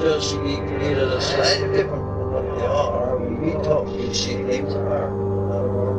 just either slightly different from what they are, or we talk, we see things are normal.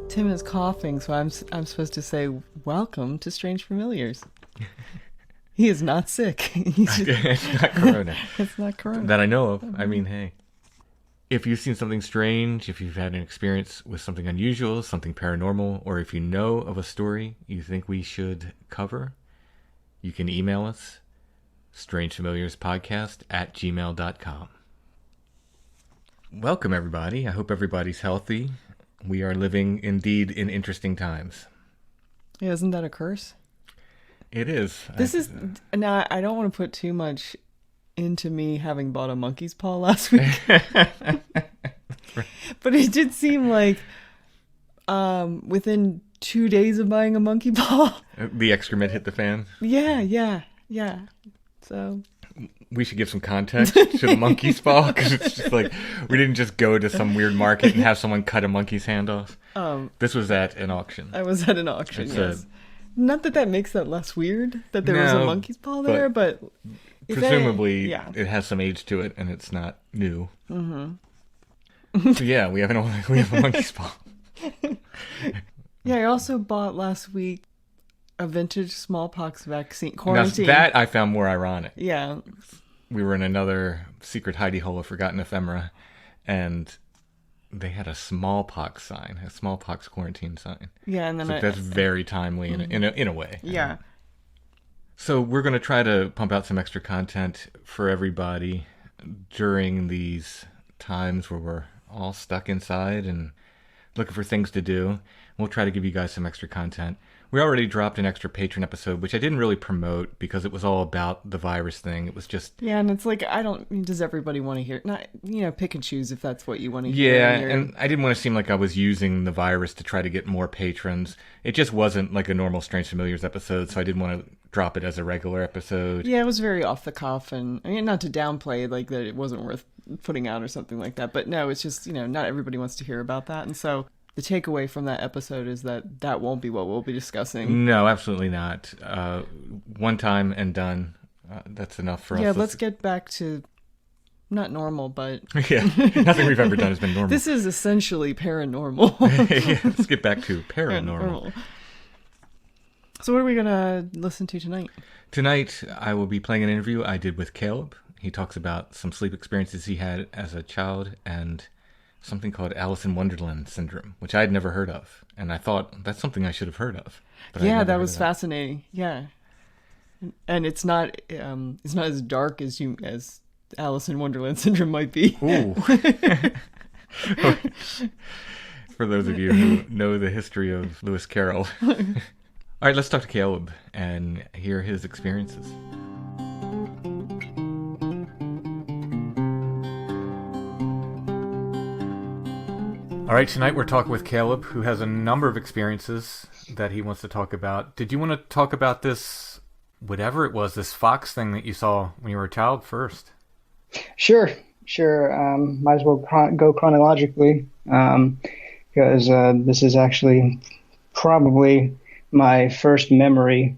Tim is coughing, so I'm supposed to say, welcome to Strange Familiars. He is not sick. It's not corona. It's not corona. That I know of. I mean, hey. If you've seen something strange, if you've had an experience with something unusual, something paranormal, or if you know of a story you think we should cover, you can email us, strangefamiliarspodcast@gmail.com. Welcome, everybody. I hope everybody's healthy. We are living, indeed, in interesting times. Yeah, isn't that a curse? It is. Now, I don't want to put too much into me having bought a monkey's paw last week. But it did seem like within 2 days of buying a monkey paw, the excrement hit the fan? Yeah. So we should give some context to the monkey's paw, because it's just like, we didn't just go to some weird market and have someone cut a monkey's hand off. This was at an auction. I was at an auction, yes. Not that makes that less weird, that there was a monkey's paw there, but presumably it has some age to it, and it's not new. Mm-hmm. So yeah, we have a monkey's paw. Yeah, I also bought last week a vintage smallpox vaccine quarantine. Now, that I found more ironic. Yeah. We were in another secret hidey hole of forgotten ephemera, and they had a smallpox sign, a smallpox quarantine sign. Yeah, and then that's very timely in a way. Yeah. So we're going to try to pump out some extra content for everybody during these times where we're all stuck inside and looking for things to do. We'll try to give you guys some extra content. We already dropped an extra patron episode, which I didn't really promote because it was all about the virus thing. It was just... Yeah, and it's like, does everybody want to hear... Not, pick and choose if that's what you want to hear. Yeah, and I didn't want to seem like I was using the virus to try to get more patrons. It just wasn't like a normal Strange Familiars episode, so I didn't want to drop it as a regular episode. Yeah, it was very off the cuff, and I mean, not to downplay like that it wasn't worth putting out or something like that, but no, it's just, not everybody wants to hear about that, and so... The takeaway from that episode is that won't be what we'll be discussing. No, absolutely not. One time and done. That's enough for us. Yeah, let's get back to not normal, but... Yeah, nothing we've ever done has been normal. This is essentially paranormal. Yeah, let's get back to paranormal. So what are we going to listen to tonight? Tonight, I will be playing an interview I did with Caleb. He talks about some sleep experiences he had as a child and... something called Alice in Wonderland syndrome, which I had never heard of, and I thought that's something I should have heard of. Yeah, that was fascinating. Yeah, and it's not as dark as Alice in Wonderland syndrome might be. Ooh. For those of you who know the history of Lewis Carroll. All right, let's talk to Caleb and hear his experiences. All right, tonight we're talking with Caleb, who has a number of experiences that he wants to talk about. Did you want to talk about this, whatever it was, this fox thing that you saw when you were a child first? Sure. Might as well go chronologically, because this is actually probably my first memory.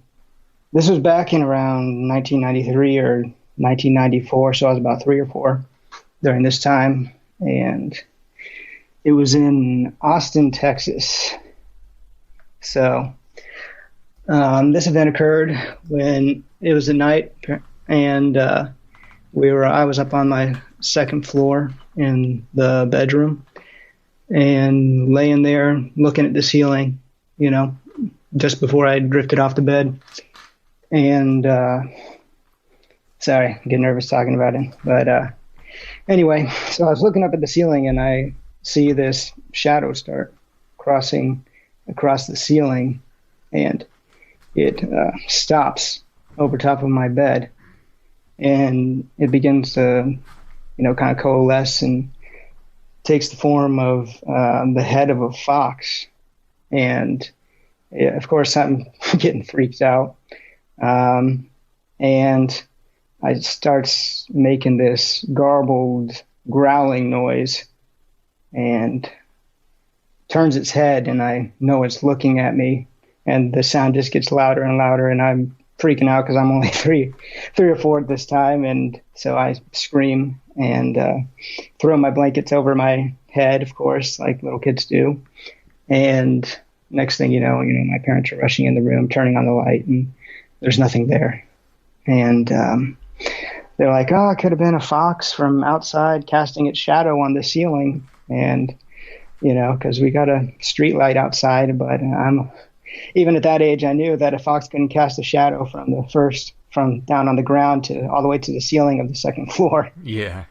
This was back in around 1993 or 1994, so I was about 3 or 4 during this time, and... it was in Austin, Texas. So this event occurred when it was at night, and I was up on my second floor in the bedroom and laying there looking at the ceiling, just before I drifted off the bed. And sorry, I get nervous talking about it. But anyway, so I was looking up at the ceiling and I see this shadow start crossing across the ceiling, and it stops over top of my bed, and it begins to, kind of coalesce and takes the form of the head of a fox. And yeah, of course, I'm getting freaked out. And I starts making this garbled growling noise and turns its head, and I know it's looking at me, and the sound just gets louder and louder, and I'm freaking out because I'm only three or four at this time. And so I scream and throw my blankets over my head, of course, like little kids do. And next thing you know, my parents are rushing in the room, turning on the light, and there's nothing there. And they're like, oh, it could have been a fox from outside casting its shadow on the ceiling. And, because we got a street light outside, but even at that age, I knew that a fox couldn't cast a shadow from down on the ground to all the way to the ceiling of the second floor. Yeah.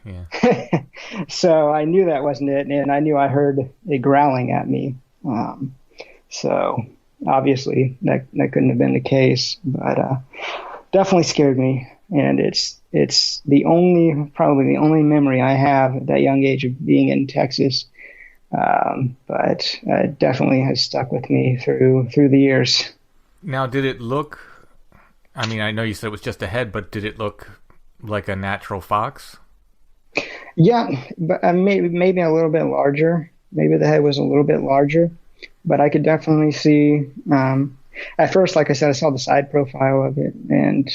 So I knew that wasn't it, and I knew I heard it growling at me. So obviously that couldn't have been the case, but definitely scared me. And it's probably the only memory I have at that young age of being in Texas. But it definitely has stuck with me through the years. Now, did it look, I mean, I know you said it was just a head, but did it look like a natural fox? Yeah, but maybe a little bit larger. Maybe the head was a little bit larger, but I could definitely see, at first, like I said, I saw the side profile of it, and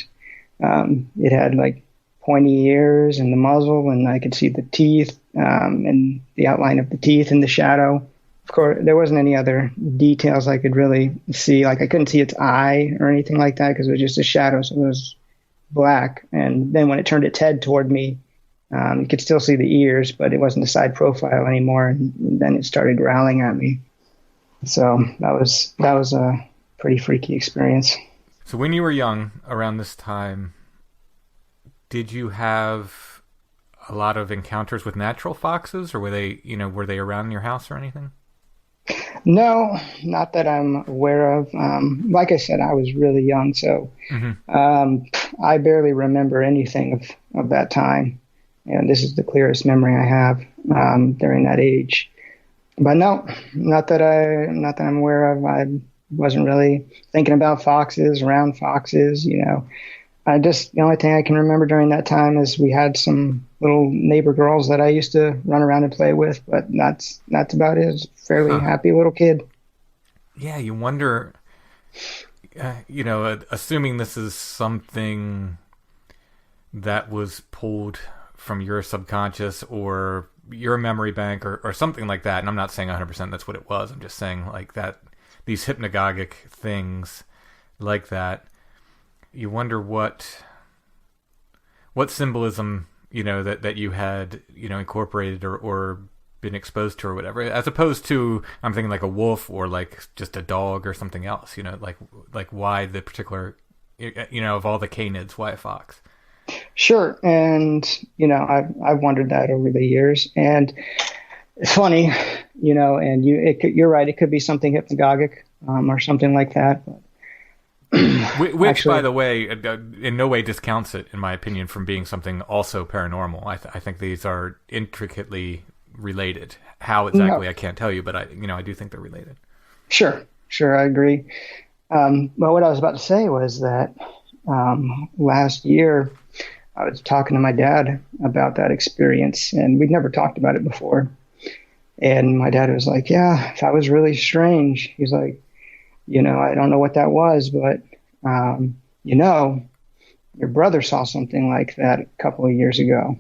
it had like pointy ears and the muzzle, and I could see the teeth and the outline of the teeth in the shadow. Of course, there wasn't any other details I could really see. Like I couldn't see its eye or anything like that because it was just a shadow, so it was black. And then when it turned its head toward me, you could still see the ears, but it wasn't a side profile anymore. And then it started growling at me. So that was a pretty freaky experience. So when you were young, around this time, did you have a lot of encounters with natural foxes, or were they around your house or anything? No, not that I'm aware of. Like I said, I was really young, so I barely remember anything of that time. And this is the clearest memory I have during that age. But no, not that I'm aware of. I wasn't really thinking about foxes, around foxes, the only thing I can remember during that time is we had some little neighbor girls that I used to run around and play with, but that's about it. I was a fairly happy little kid. Yeah, you wonder, assuming this is something that was pulled from your subconscious or your memory bank or something like that, and I'm not saying 100% that's what it was, I'm just saying like that, these hypnagogic things like that, you wonder what symbolism, that you had, incorporated or been exposed to or whatever, as opposed to, I'm thinking like a wolf or like just a dog or something else, like why the particular, of all the canids, why a fox? Sure. And, I've wondered that over the years, and it's funny, and you're right. It could be something hypnagogic, or something like that. But which, actually, by the way, in no way discounts it, in my opinion, from being something also paranormal. I think these are intricately related. How exactly, I can't tell you, but I do think they're related. Sure, I agree. But what I was about to say was that last year I was talking to my dad about that experience, and we'd never talked about it before. And my dad was like, yeah, that was really strange. He's like, I don't know what that was, but, your brother saw something like that a couple of years ago.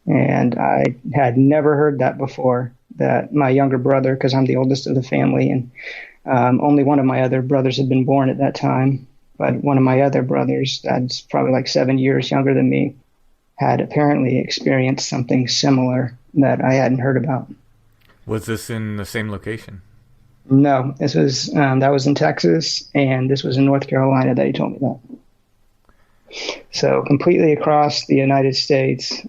And I had never heard that before, that my younger brother, because I'm the oldest of the family, and only one of my other brothers had been born at that time. But one of my other brothers, that's probably like 7 years younger than me, had apparently experienced something similar that I hadn't heard about. Was this in the same location? No, this was that was in Texas, and this was in North Carolina that he told me that. So completely across the United States.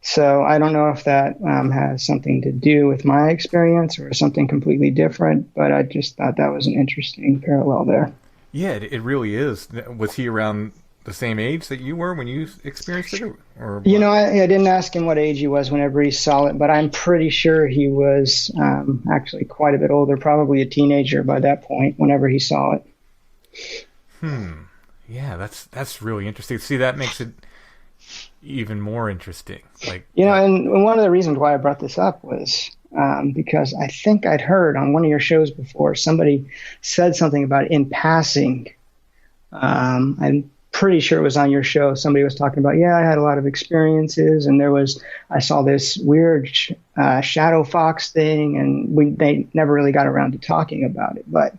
So I don't know if that has something to do with my experience or something completely different, but I just thought that was an interesting parallel there. Yeah, it really is. Was he around the same age that you were when you experienced it, or what? You know, I didn't ask him what age he was whenever he saw it, but I'm pretty sure he was actually quite a bit older, probably a teenager by that point, whenever he saw it. Yeah, that's really interesting. See, that makes it even more interesting. Like, You know, and one of the reasons why I brought this up was because I think I'd heard on one of your shows before somebody said something about it in passing. I'm pretty sure it was on your show. Somebody was talking about, yeah, I had a lot of experiences, and I saw this weird shadow fox thing, and they never really got around to talking about it. But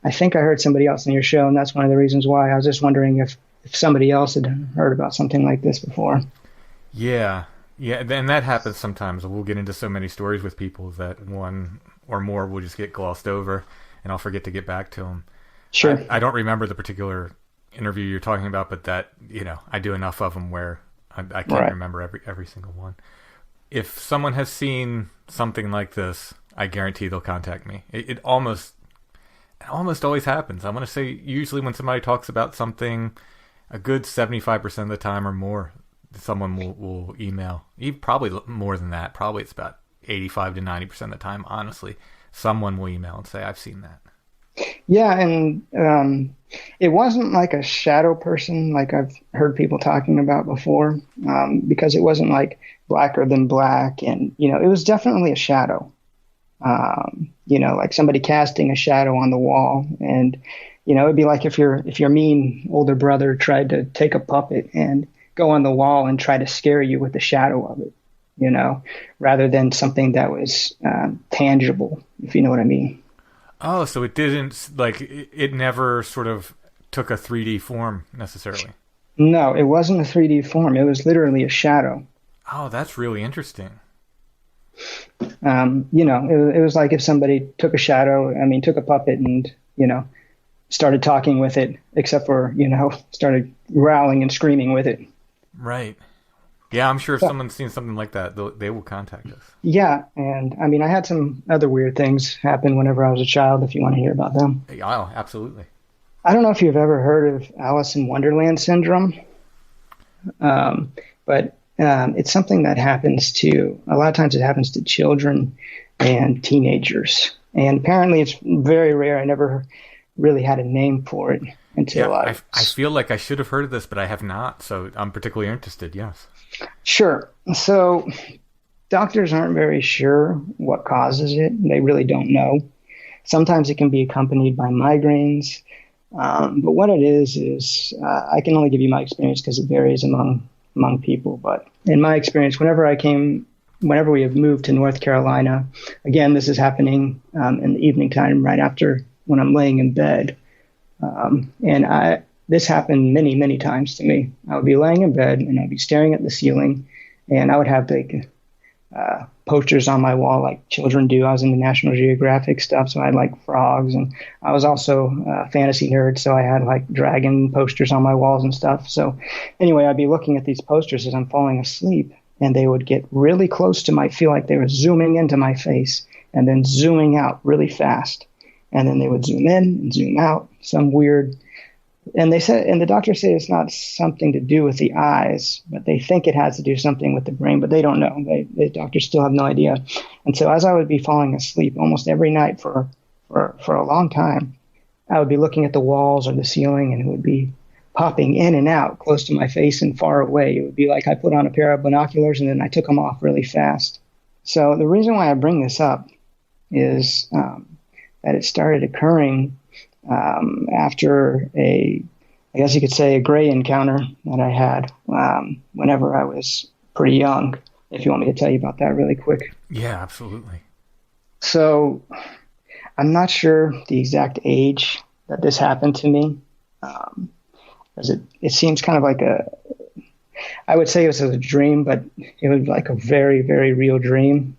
I think I heard somebody else on your show, and that's one of the reasons why. I was just wondering if somebody else had heard about something like this before. yeah, and that happens sometimes. We'll get into so many stories with people that one or more will just get glossed over, and I'll forget to get back to them. Sure. I don't remember the particular interview you're talking about, but that, I do enough of them where I can't Right. remember every single one. If someone has seen something like this, I guarantee they'll contact me. It almost always happens. I want to say usually when somebody talks about something, a good 75% of the time or more, someone will email. Probably more than that. Probably it's about 85 to 90% of the time, honestly. Someone will email and say, I've seen that. Yeah, and it wasn't like a shadow person like I've heard people talking about before, because it wasn't like blacker than black, and it was definitely a shadow. Like somebody casting a shadow on the wall, and it'd be like if your mean older brother tried to take a puppet and go on the wall and try to scare you with the shadow of it, rather than something that was tangible, if you know what I mean. Oh, so it didn't, like, it never sort of took a 3D form necessarily. No, it wasn't a 3D form. It was literally a shadow. Oh, that's really interesting. It was like if somebody took took a puppet and, started talking with it, except for, started growling and screaming with it. Right. Yeah, I'm sure if someone's seen something like that, they will contact us. Yeah, and I had some other weird things happen whenever I was a child, if you want to hear about them. Oh, absolutely. I don't know if you've ever heard of Alice in Wonderland syndrome, but it's something that happens a lot of times it happens to children and teenagers. And apparently it's very rare. I never really had a name for it until I feel like I should have heard of this, but I have not, so I'm particularly interested, yes. Sure. So doctors aren't very sure what causes it. They really don't know. Sometimes it can be accompanied by migraines. But what it is I can only give you my experience because it varies among people. But in my experience, whenever we have moved to North Carolina, again, this is happening in the evening time right after when I'm laying in bed. This happened many, many times to me. I would be laying in bed and I'd be staring at the ceiling, and I would have posters on my wall like children do. I was into National Geographic stuff, so I had like frogs, and I was also a fantasy nerd, so I had like dragon posters on my walls and stuff. So anyway, I'd be looking at these posters as I'm falling asleep, and they would get really close to feel like they were zooming into my face and then zooming out really fast. And then they would zoom in and zoom out, some weird. And the doctors say it's not something to do with the eyes, but they think it has to do something with the brain, but they don't know. The doctors still have no idea. And so as I would be falling asleep almost every night for a long time, I would be looking at the walls or the ceiling, and it would be popping in and out close to my face and far away. It would be like I put on a pair of binoculars and then I took them off really fast. So the reason why I bring this up is that it started occurring after I guess you could say, a gray encounter that I had whenever I was pretty young, if you want me to tell you about that really quick. Yeah, absolutely. So I'm not sure the exact age that this happened to me, because it seems kind of like I would say it was a dream, but it was like a very, very real dream,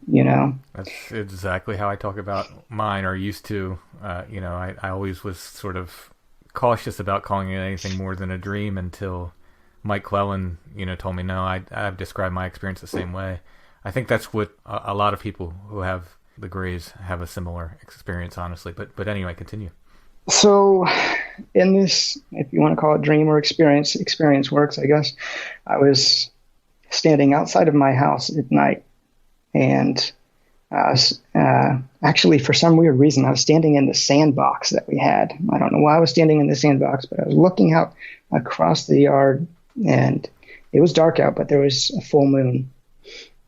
That's exactly how I talk about mine, or used to. I always was sort of cautious about calling it anything more than a dream until Mike Clellan, told me, no, I've described my experience the same way. I think that's what a lot of people who have the Grays have a similar experience, honestly. But anyway, continue. So in this, if you want to call it dream or experience works, I guess. I was standing outside of my house at night, and actually, for some weird reason, I was standing in the sandbox that we had. I don't know why I was standing in the sandbox, but I was looking out across the yard, and it was dark out, but there was a full moon.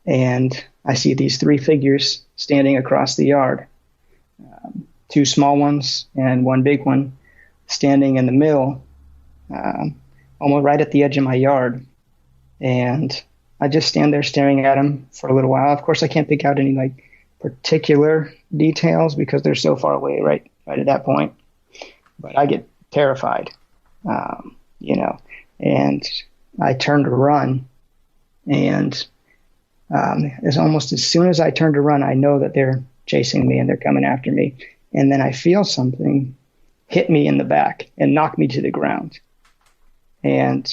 And I see these three figures standing across the yard, two small ones and one big one, standing in the middle, almost right at the edge of my yard. And I just stand there staring at them for a little while. Of course, I can't pick out any like particular details because they're so far away right at that point. But I get terrified, and I turn to run. And it's almost as soon as I turn to run, I know that they're chasing me and they're coming after me. And then I feel something hit me in the back and knock me to the ground. And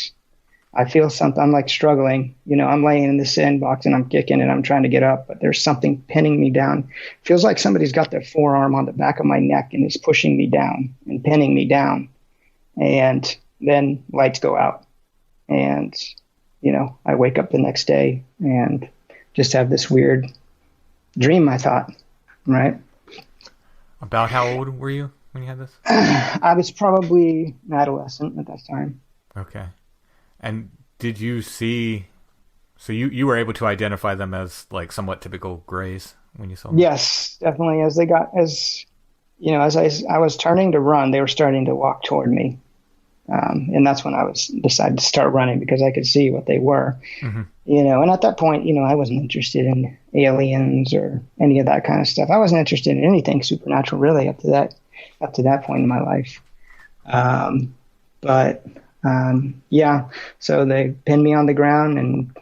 I feel something, I'm like struggling, I'm laying in the sandbox and I'm kicking and I'm trying to get up, but there's something pinning me down. Feels like somebody's got their forearm on the back of my neck and is pushing me down and pinning me down. And then lights go out. And, I wake up the next day and just have this weird dream, I thought, right? About how old were you when you had this? I was probably an adolescent at that time. Okay. And did you see, so you were able to identify them as like somewhat typical grays when you saw them? Yes, definitely. As I was turning to run, they were starting to walk toward me. And that's when I decided to start running because I could see what they were, and at that point, I wasn't interested in aliens or any of that kind of stuff. I wasn't interested in anything supernatural really up to that point in my life. So they pinned me on the ground and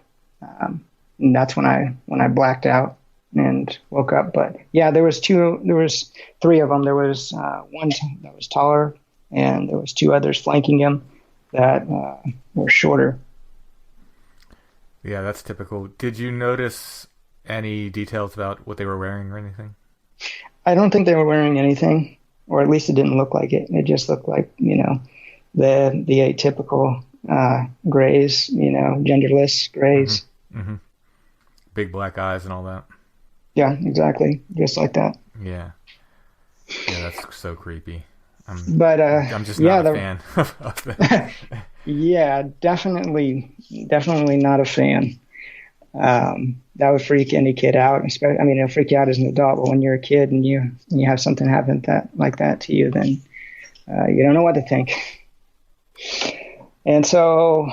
that's when I blacked out and woke up. But yeah, there was three of them. There was one that was taller, and there was two others flanking him that were shorter. Yeah, that's typical. Did you notice any details about what they were wearing or anything? I don't think they were wearing anything, or at least it didn't look like it. It just looked like, the atypical grays, genderless grays. Mm-hmm. Mm-hmm. Big black eyes and all that. Yeah, exactly. Just like that. Yeah. Yeah, that's so creepy. I'm just not a fan of that. Yeah, definitely not a fan. That would freak any kid out. It'll freak you out as an adult, but when you're a kid and you have something happen like that to you, then you don't know what to think. And so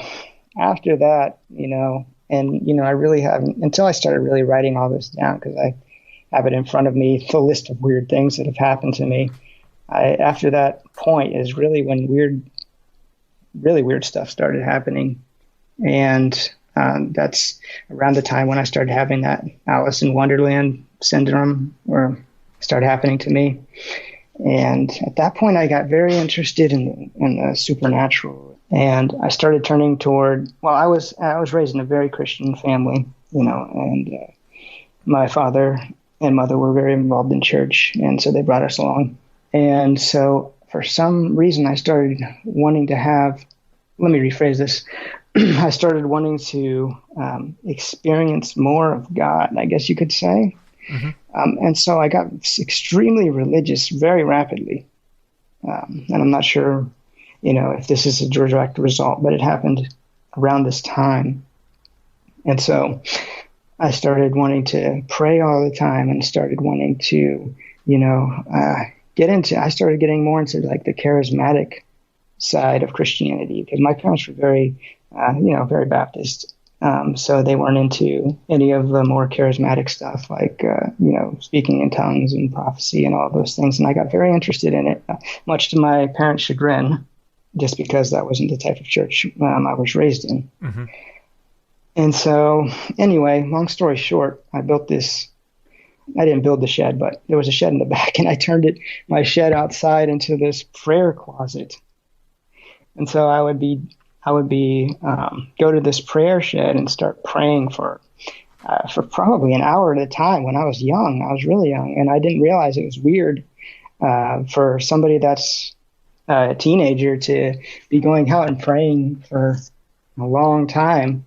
after that, I really haven't, until I started really writing all this down, because I have it in front of me, the list of weird things that have happened to me. After that point is really when really weird stuff started happening. And that's around the time when I started having that Alice in Wonderland syndrome, or started happening to me. And at that point, I got very interested in the supernatural, and I started turning toward. Well, I was raised in a very Christian family, and my father and mother were very involved in church, and so they brought us along. And so, for some reason, I started wanting to have. Let me rephrase this. I started wanting to experience more of God, I guess you could say. Mm-hmm. And so I got extremely religious very rapidly. And I'm not sure, if this is a direct result, but it happened around this time. And so I started wanting to pray all the time, and started wanting to, I started getting more into like the charismatic side of Christianity, because my parents were very, very Baptist. So they weren't into any of the more charismatic stuff like, speaking in tongues and prophecy and all those things. And I got very interested in it, much to my parents' chagrin, just because that wasn't the type of church I was raised in. Mm-hmm. And so anyway, long story short, I built this. I didn't build the shed, but there was a shed in the back, and I turned my shed outside into this prayer closet. And so I would go to this prayer shed and start praying for probably an hour at a time. When I was young, I was really young, and I didn't realize it was weird for somebody that's, a teenager to be going out and praying for a long time.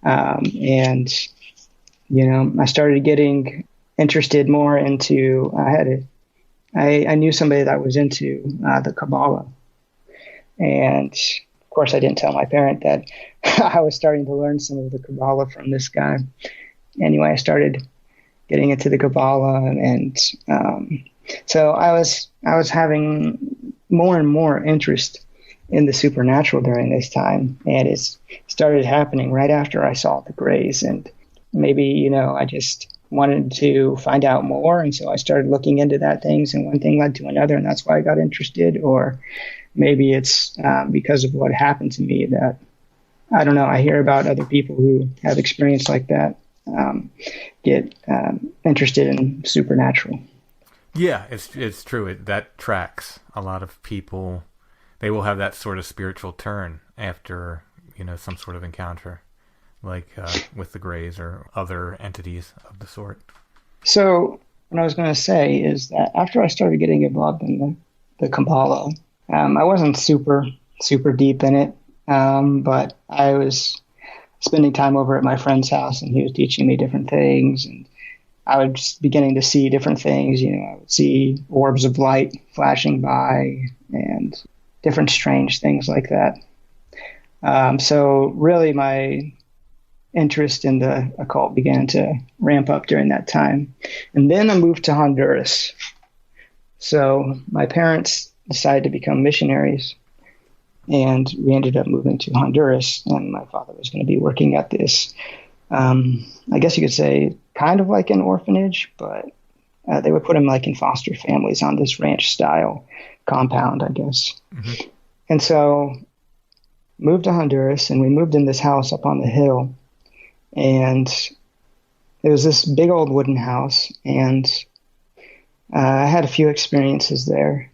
And, I started getting interested more into, I knew somebody that was into the Kabbalah. And of course, I didn't tell my parent that I was starting to learn some of the Kabbalah from this guy. Anyway, I started getting into the Kabbalah, and so I was having more and more interest in the supernatural during this time, and it started happening right after I saw the Greys, and maybe I just wanted to find out more, and so I started looking into that things, and one thing led to another, and that's why I got interested. Or maybe it's because of what happened to me that, I don't know, I hear about other people who have experience like that, get interested in supernatural. Yeah, it's true. That tracks. A lot of people, they will have that sort of spiritual turn after, some sort of encounter, like with the Greys or other entities of the sort. So what I was going to say is that after I started getting involved in the Kabbalah, I wasn't super deep in it, but I was spending time over at my friend's house, and he was teaching me different things, and I was just beginning to see different things. I would see orbs of light flashing by and different strange things like that. So really my interest in the occult began to ramp up during that time. And then I moved to Honduras. So my parents decided to become missionaries, and we ended up moving to Honduras, and my father was going to be working at this, I guess you could say, kind of like an orphanage, but they would put him like in foster families on this ranch style compound, I guess. Mm-hmm. And so moved to Honduras, and we moved in this house up on the hill, and it was this big old wooden house, and I had a few experiences there.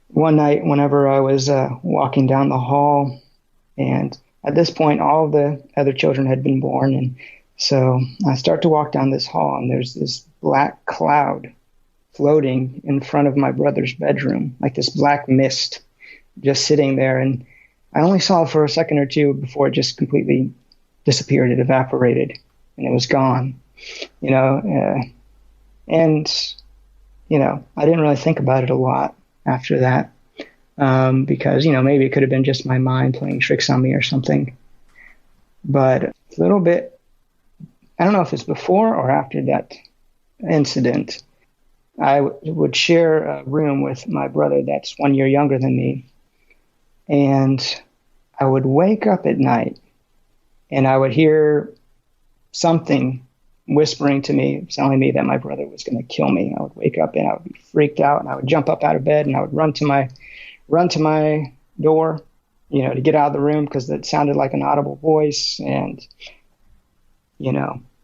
One night, whenever I was walking down the hall, and at this point, all of the other children had been born, and so I start to walk down this hall, and there's this black cloud floating in front of my brother's bedroom, like this black mist just sitting there, and I only saw it for a second or two before it just completely disappeared. It evaporated, and it was gone, and, I didn't really think about it a lot after that, because, maybe it could have been just my mind playing tricks on me or something. But a little bit, I don't know if it's before or after that incident, I would share a room with my brother that's 1 year younger than me. And I would wake up at night, and I would hear something whispering to me, telling me that my brother was going to kill me. I would wake up and I would be freaked out, and I would jump up out of bed, and I would run to my door, to get out of the room, because it sounded like an audible voice. And,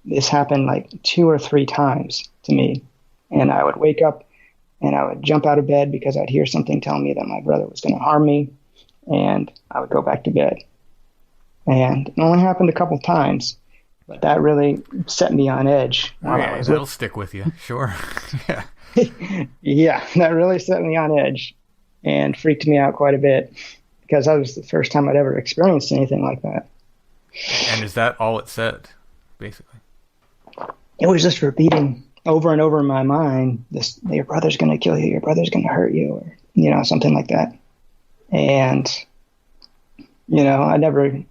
this happened like 2 or 3 times to me. And I would wake up and I would jump out of bed because I'd hear something telling me that my brother was going to harm me, and I would go back to bed. And it only happened a couple times, but that really set me on edge. That'll stick with you, sure. Yeah. Yeah, that really set me on edge and freaked me out quite a bit, because that was the first time I'd ever experienced anything like that. And is that all it said, basically? It was just repeating over and over in my mind, this, your brother's going to kill you, your brother's going to hurt you, or, something like that. And, I never,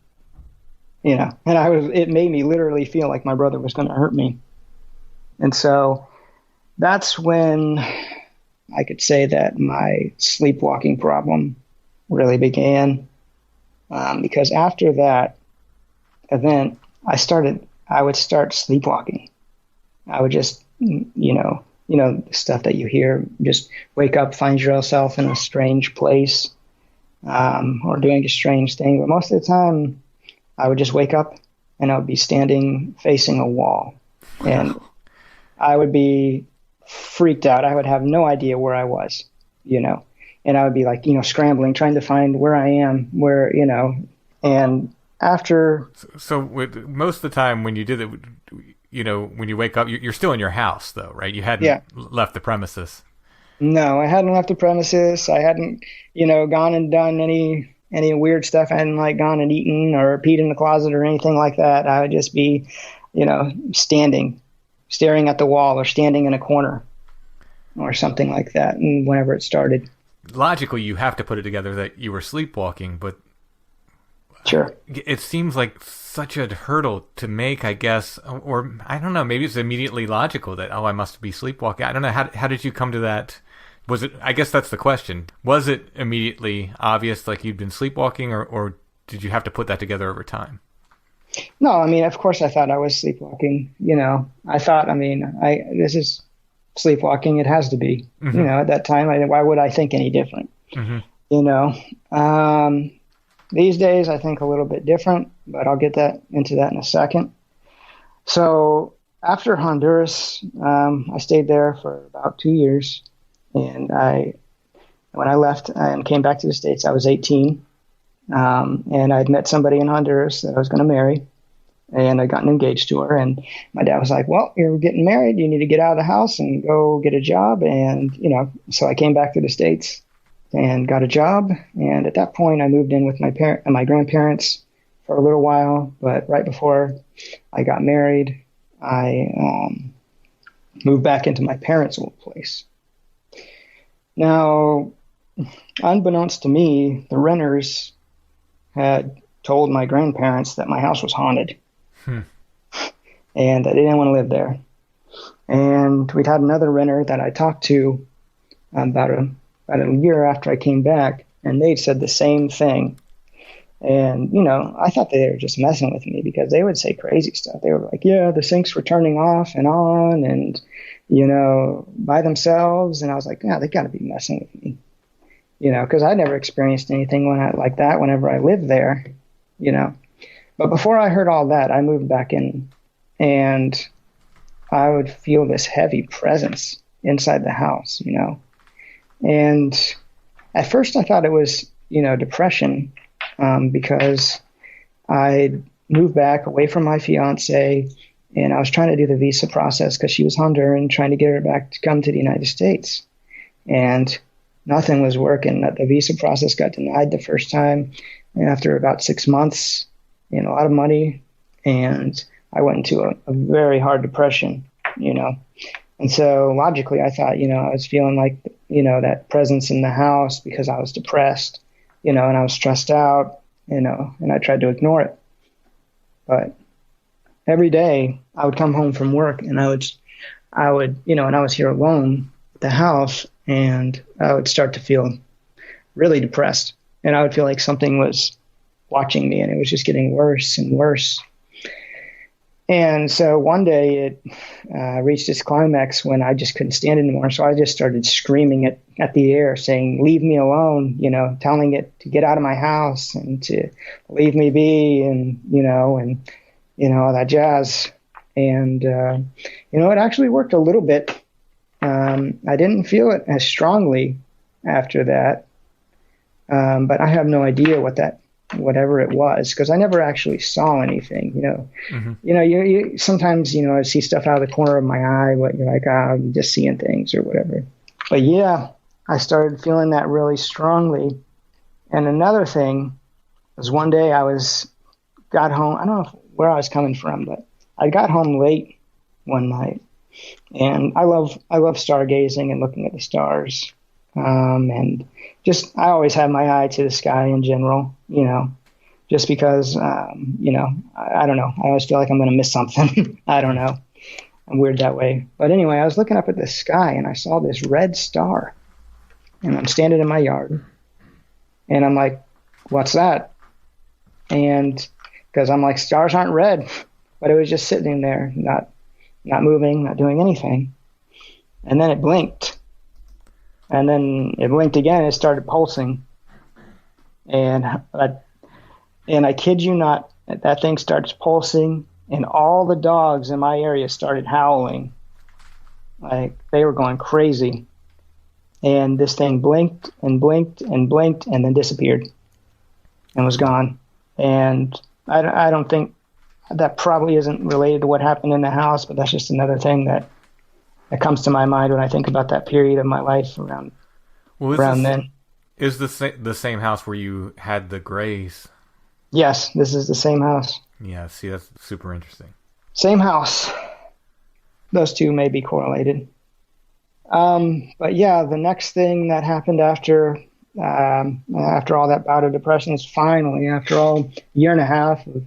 it made me literally feel like my brother was going to hurt me. And so that's when I could say that my sleepwalking problem really began. Because after that event, I would start sleepwalking. I would just, stuff that you hear, just wake up, find yourself in a strange place, or doing a strange thing. But most of the time, I would just wake up and I would be standing facing a wall. And I would be freaked out. I would have no idea where I was, and I would be like, scrambling, trying to find where I am, and after. So most of the time when you did it, when you wake up, you're still in your house though, right? You hadn't left the premises. No, I hadn't left the premises. I hadn't, gone and done any weird stuff. I hadn't like gone and eaten or peed in the closet or anything like that. I would just be, standing, staring at the wall or standing in a corner or something like that. And whenever it started. Logically, you have to put it together that you were sleepwalking, but Sure. it seems like such a hurdle to make, I guess, or I don't know, maybe it's immediately logical that, I must be sleepwalking. I don't know. How did you come to that? Was it, I guess that's the question. Was it immediately obvious like you'd been sleepwalking, or did you have to put that together over time? No, I mean, of course I thought I was sleepwalking. I thought, this is sleepwalking. It has to be, at that time. Why would I think any different? These days, I think a little bit different, but I'll get into that in a second. So after Honduras, I stayed there for about 2 years, and when I left and came back to the States, I was 18, and I'd met somebody in Honduras that I was going to marry, and I'd gotten engaged to her, and my dad was like, "Well, you're getting married, you need to get out of the house and go get a job," and so I came back to the States and got a job. And at that point, I moved in with my grandparents for a little while. But right before I got married, I moved back into my parents' old place. Now, unbeknownst to me, the renters had told my grandparents that my house was haunted. And that they didn't want to live there. And we'd had another renter that I talked to about a year after I came back, and they'd said the same thing. And, I thought they were just messing with me because they would say crazy stuff. They were like, yeah, the sinks were turning off and on and, by themselves. And I was like, yeah, they got to be messing with me, because I never experienced anything like that whenever I lived there, But before I heard all that, I moved back in, and I would feel this heavy presence inside the house, And at first I thought it was, depression, because I moved back away from my fiance, and I was trying to do the visa process because she was Honduran, trying to get her back to come to the United States. And nothing was working. The visa process got denied the first time, and after about 6 months, a lot of money, and I went into a very hard depression, And so logically, I thought, I was feeling like, that presence in the house because I was depressed, and I was stressed out, and I tried to ignore it. But every day I would come home from work, and I would, and I was here alone at the house, and I would start to feel really depressed, and I would feel like something was watching me, and it was just getting worse and worse. And so one day it reached its climax when I just couldn't stand it anymore. So I just started screaming at the air, saying, "Leave me alone," telling it to get out of my house and to leave me be, and, all that jazz. And, it actually worked a little bit. I didn't feel it as strongly after that. But I have no idea whatever it was, because I never actually saw anything, Mm-hmm. You sometimes, I see stuff out of the corner of my eye, but you're like, I'm just seeing things or whatever. But yeah, I started feeling that really strongly. And another thing was one day got home. I don't know where I was coming from, but I got home late one night, and I love stargazing and looking at the stars. And I always have my eye to the sky in general, just because, I don't know. I always feel like I'm going to miss something. I don't know. I'm weird that way. But anyway, I was looking up at the sky, and I saw this red star, and I'm standing in my yard, and I'm like, what's that? And because I'm like, stars aren't red, but it was just sitting there, not moving, not doing anything. And then it blinked. And then it blinked again, and it started pulsing. And I kid you not, that thing starts pulsing, and all the dogs in my area started howling. Like, they were going crazy. And this thing blinked and blinked and blinked and then disappeared and was gone. And I don't think that probably isn't related to what happened in the house, but that's just another thing that that comes to my mind when I think about that period of my life around then. Is the same house where you had the Greys? Yes, this is the same house. Yeah, see, that's super interesting. Same house. Those two may be correlated. But yeah, the next thing that happened after all that bout of depression is finally, after all a year and a half of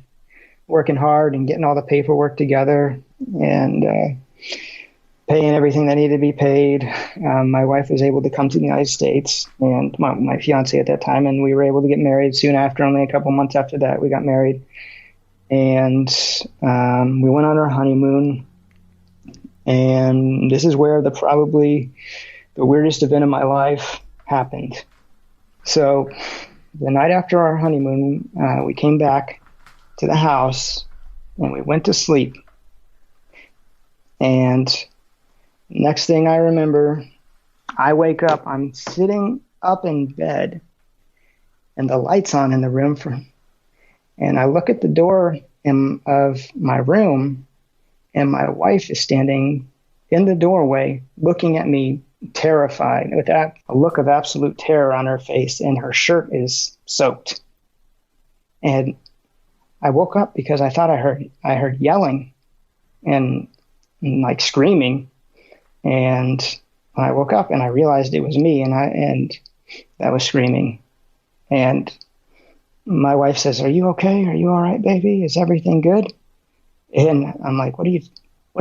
working hard and getting all the paperwork together and paying everything that needed to be paid, my wife was able to come to the United States, and my fiance at that time, and we were able to get married soon after. Only a couple months after that, we got married, and we went on our honeymoon. And this is where probably the weirdest event of my life happened. So the night after our honeymoon, we came back to the house and we went to sleep. And next thing I remember, I wake up, I'm sitting up in bed and the light's on in the room and I look at the door of my room, and my wife is standing in the doorway looking at me, terrified, with a look of absolute terror on her face, and her shirt is soaked. And I woke up because I thought I heard yelling and like screaming. And when I woke up and I realized it was me and that was screaming. And my wife says, "Are you okay? Are you all right, baby? Is everything good?" And I'm like, what are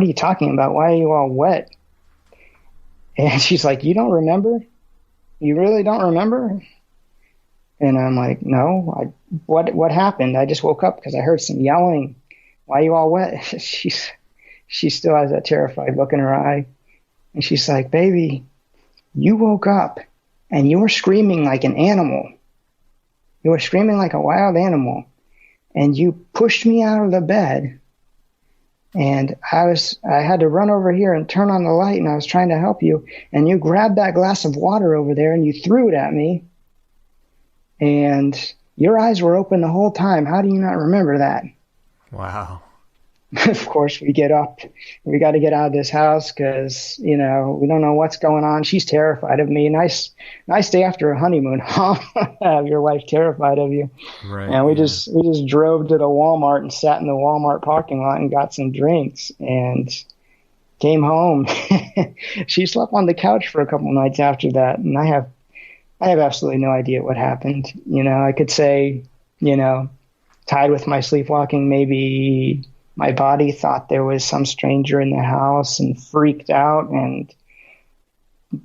you talking about? Why are you all wet? And she's like, "You don't remember? You really don't remember?" And I'm like, "No, what happened? I just woke up because I heard some yelling. Why are you all wet?" She still has that terrified look in her eye. And she's like, "Baby, you woke up and you were screaming like an animal. You were screaming like a wild animal. And you pushed me out of the bed. And I had to run over here and turn on the light, and I was trying to help you. And you grabbed that glass of water over there and you threw it at me. And your eyes were open the whole time. How do you not remember that?" Wow. Of course, we get up. We got to get out of this house because, we don't know what's going on. She's terrified of me. Nice day after a honeymoon, huh? Have your wife terrified of you. Right. And we just drove to the Walmart and sat in the Walmart parking lot and got some drinks and came home. She slept on the couch for a couple nights after that, and I have absolutely no idea what happened. I could say, tied with my sleepwalking, maybe my body thought there was some stranger in the house and freaked out, and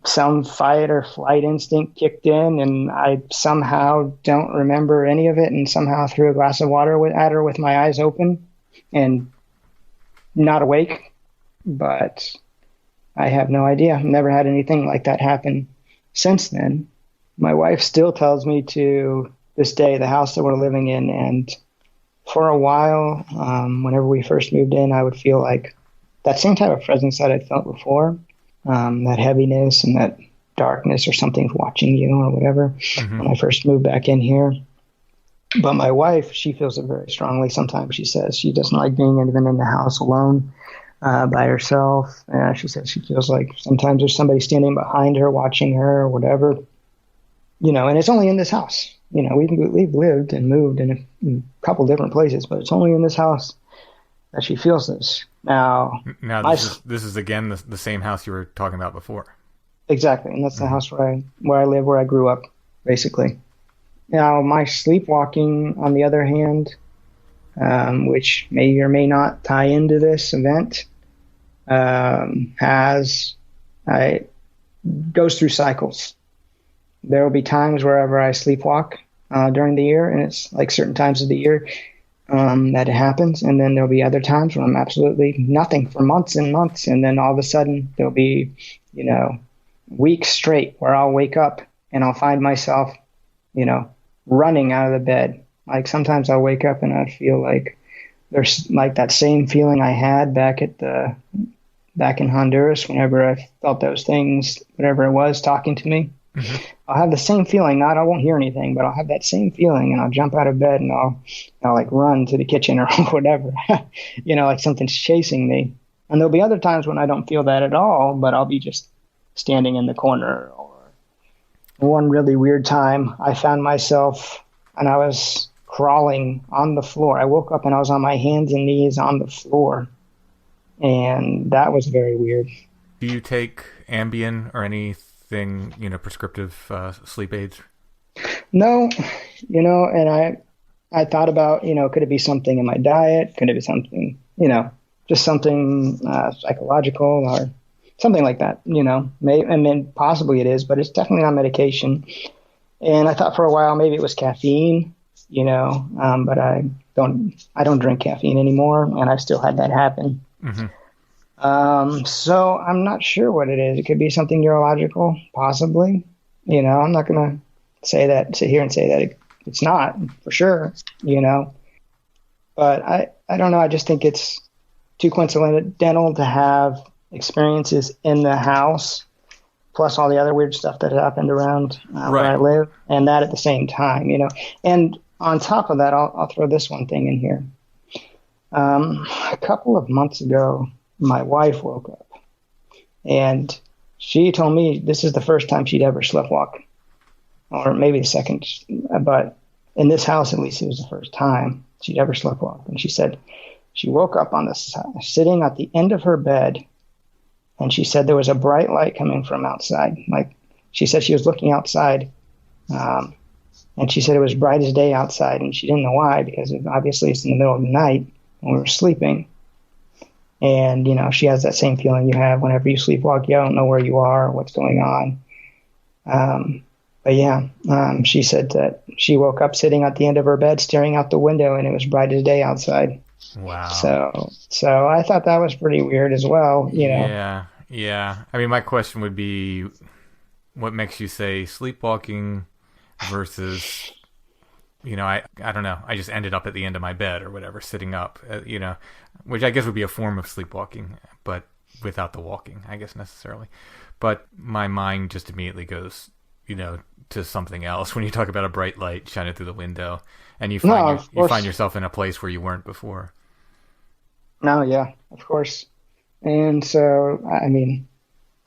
some fight or flight instinct kicked in, and I somehow don't remember any of it, and somehow threw a glass of water at her with my eyes open and not awake. But I have no idea. I've never had anything like that happen since then. My wife still tells me to this day the house that we're living in, and for a while, whenever we first moved in, I would feel like that same type of presence that I'd felt before, that heaviness and that darkness, or something's watching you or whatever, when I first moved back in here. But my wife, she feels it very strongly. Sometimes she says she doesn't like being even in the house alone by herself. She says she feels like sometimes there's somebody standing behind her watching her or whatever. And it's only in this house. We've lived and moved in a couple different places, but it's only in this house that she feels this. Now this is again the same house you were talking about before. Exactly, and that's the house where I live, where I grew up, basically. Now, my sleepwalking, on the other hand, which may or may not tie into this event, goes through cycles. There will be times wherever I sleepwalk during the year, and it's like certain times of the year that it happens. And then there'll be other times when I'm absolutely nothing for months and months. And then all of a sudden there'll be, weeks straight where I'll wake up and I'll find myself, running out of the bed. Like sometimes I'll wake up and I feel like there's like that same feeling I had back in Honduras whenever I felt those things, whatever it was talking to me. I'll have the same feeling. I won't hear anything, but I'll have that same feeling, and I'll jump out of bed and I'll like run to the kitchen or whatever, like something's chasing me. And there'll be other times when I don't feel that at all, but I'll be just standing in the corner. Or one really weird time, I found myself and I was crawling on the floor. I woke up and I was on my hands and knees on the floor. And that was very weird. Do you take Ambien or anything, prescriptive sleep aids? No, and I thought about, could it be something in my diet? Could it be something, just something psychological or something like that, possibly it is, but it's definitely not medication. And I thought for a while maybe it was caffeine, but I don't drink caffeine anymore, and I've still had that happen. Mm-hmm. So I'm not sure what it is. It could be something neurological, possibly. I'm not going to sit here and say that it's not for sure, but I don't know. I just think it's too coincidental to have experiences in the house, plus all the other weird stuff that happened around where I live, and that at the same time, And on top of that, I'll throw this one thing in here. A couple of months ago, my wife woke up, and she told me this is the first time she'd ever sleptwalked, or maybe the second, but in this house, at least, it was the first time she'd ever sleptwalked. And she said she woke up on this, sitting at the end of her bed, and she said there was a bright light coming from outside. Like, she said she was looking outside, and she said it was bright as day outside, and she didn't know why, because obviously it's in the middle of the night when we were sleeping. And, she has that same feeling you have whenever you sleepwalk. You don't know where you are or what's going on. But yeah, she said that she woke up sitting at the end of her bed, staring out the window, and it was bright as day outside. Wow. So I thought that was pretty weird as well, Yeah. I mean, my question would be, what makes you say sleepwalking versus, I don't know. I just ended up at the end of my bed or whatever, sitting up, which I guess would be a form of sleepwalking, but without the walking, I guess, necessarily. But my mind just immediately goes, to something else when you talk about a bright light shining through the window, and you find yourself in a place where you weren't before. No, yeah, of course. And so, I mean,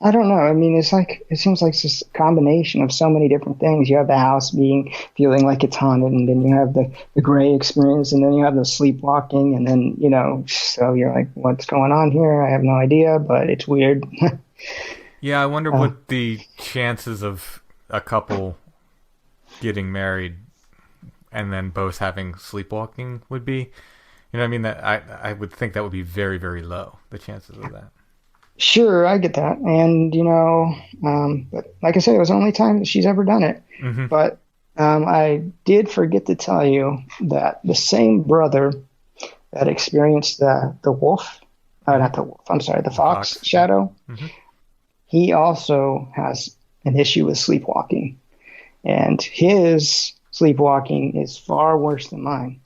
I don't know. I mean, it seems like it's this combination of so many different things. You have the house feeling like it's haunted, and then you have the gray experience, and then you have the sleepwalking, and then, so you're like, what's going on here? I have no idea, but it's weird. Yeah, I wonder what the chances of a couple getting married and then both having sleepwalking would be. What I mean? That I would think that would be very, very low, the chances of that. Sure, I get that. And, but like I said, it was the only time that she's ever done it. Mm-hmm. But I did forget to tell you that the same brother that experienced the wolf, not the wolf, I'm sorry, the fox shadow, mm-hmm. He also has an issue with sleepwalking. And his sleepwalking is far worse than mine.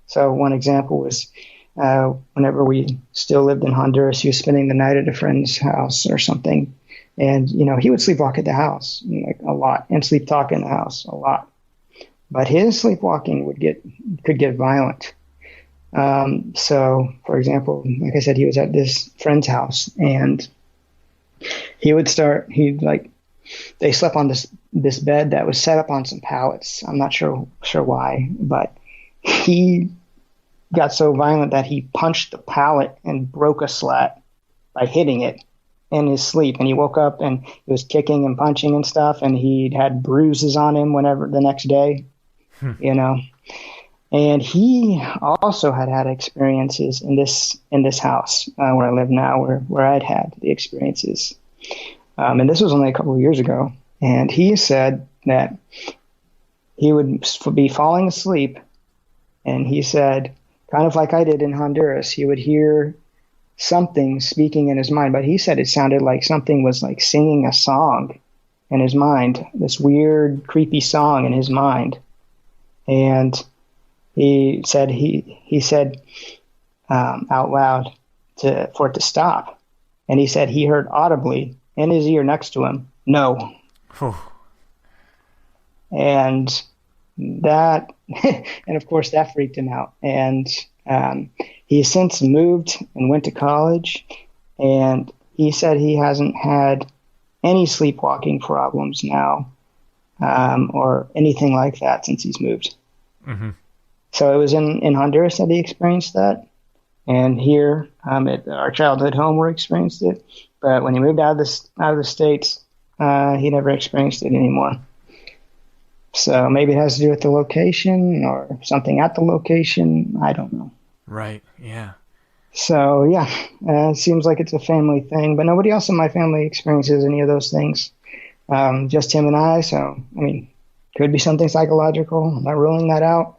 So one example was whenever we still lived in Honduras, he was spending the night at a friend's house or something. And, he would sleepwalk at the house a lot and sleep talk in the house a lot. But his sleepwalking could get violent. So, for example, like I said, he was at this friend's house and they slept on this bed that was set up on some pallets. I'm not sure why, but he got so violent that he punched the pallet and broke a slat by hitting it in his sleep. And he woke up and he was kicking and punching and stuff, and he'd had bruises on him whenever the next day, And he also had experiences in this house where I live now, where I'd had the experiences. And this was only a couple of years ago. And he said that he would be falling asleep, and he said, kind of like I did in Honduras, he would hear something speaking in his mind, but he said it sounded like something was like singing a song in his mind, this weird, creepy song in his mind. And he said out loud for it to stop. And he said he heard audibly in his ear next to him, "No." And that, and of course that freaked him out. And He has since moved and went to college, and he said he hasn't had any sleepwalking problems now, or anything like that since he's moved. Mm-hmm. So it was in Honduras that he experienced that, and here at our childhood home we experienced it. But when he moved out of the States, he never experienced it anymore. So maybe it has to do with the location or something at the location. I don't know. Right. Yeah. So yeah, it seems like it's a family thing, but nobody else in my family experiences any of those things. Just him and I. So, I mean, could be something psychological. I'm not ruling that out.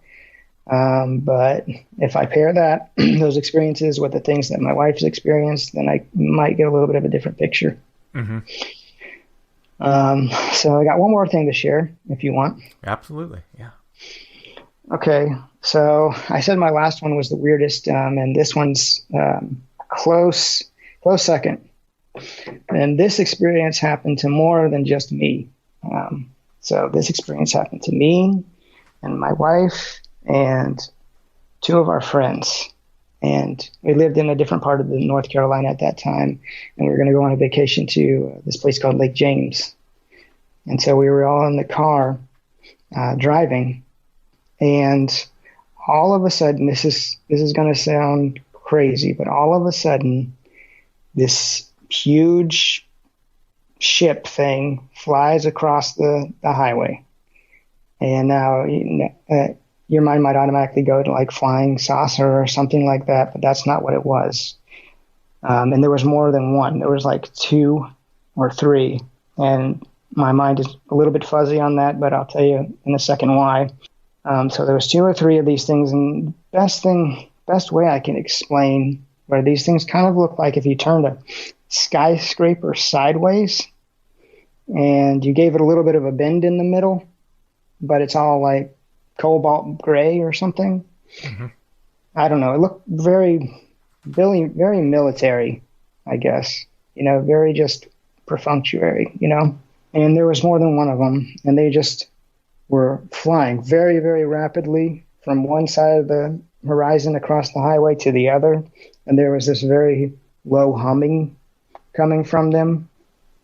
But if I pair that, those experiences with the things that my wife's experienced, then I might get a little bit of a different picture. Mm-hmm. So I got one more thing to share if you want. Absolutely. Yeah. Okay. So I said my last one was the weirdest, and this one's, close second. And this experience happened to more than just me. So this experience happened to me and my wife and two of our friends. And we lived in a different part of the North Carolina at that time. And we were going to go on a vacation to this place called Lake James. And so we were all in the car driving. And all of a sudden, this is going to sound crazy, but all of a sudden, this huge ship thing flies across the highway. And now your mind might automatically go to like flying saucer or something like that, but that's not what it was. And there was more than one. There was like two or three. And my mind is a little bit fuzzy on that, but I'll tell you in a second why. So there was two or three of these things, and best way I can explain where these things kind of look like if you turned a skyscraper sideways and you gave it a little bit of a bend in the middle, but it's all like cobalt gray or something. Mm-hmm. I don't know. It looked very military, I guess. Very just perfunctory, And there was more than one of them, and they just were flying very, very rapidly from one side of the horizon across the highway to the other. And there was this very low humming coming from them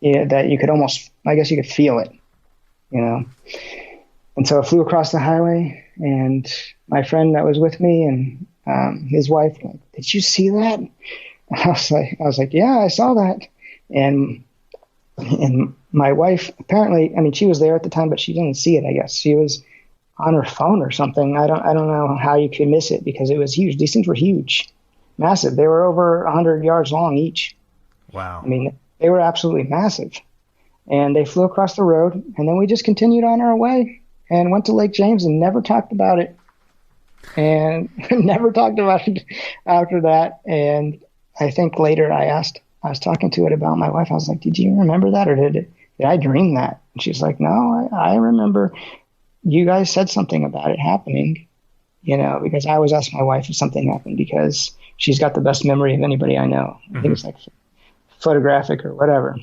that you could almost, I guess you could feel it, And so it flew across the highway, and my friend that was with me and his wife, like, did you see that? And I was like, yeah, I saw that. And my wife, apparently, I mean, she was there at the time, but she didn't see it, I guess. She was on her phone or something. I don't know how you could miss it because it was huge. These things were huge, massive. They were over 100 yards long each. Wow. I mean, they were absolutely massive. And they flew across the road, and then we just continued on our way and went to Lake James and never talked about it. And never talked about it after that. And I think later I was talking to it about my wife. I was like, did you remember that, or did I dream that? And she's like, no, I remember you guys said something about it happening, because I always ask my wife if something happened because she's got the best memory of anybody I know. Mm-hmm. I think it's like photographic or whatever.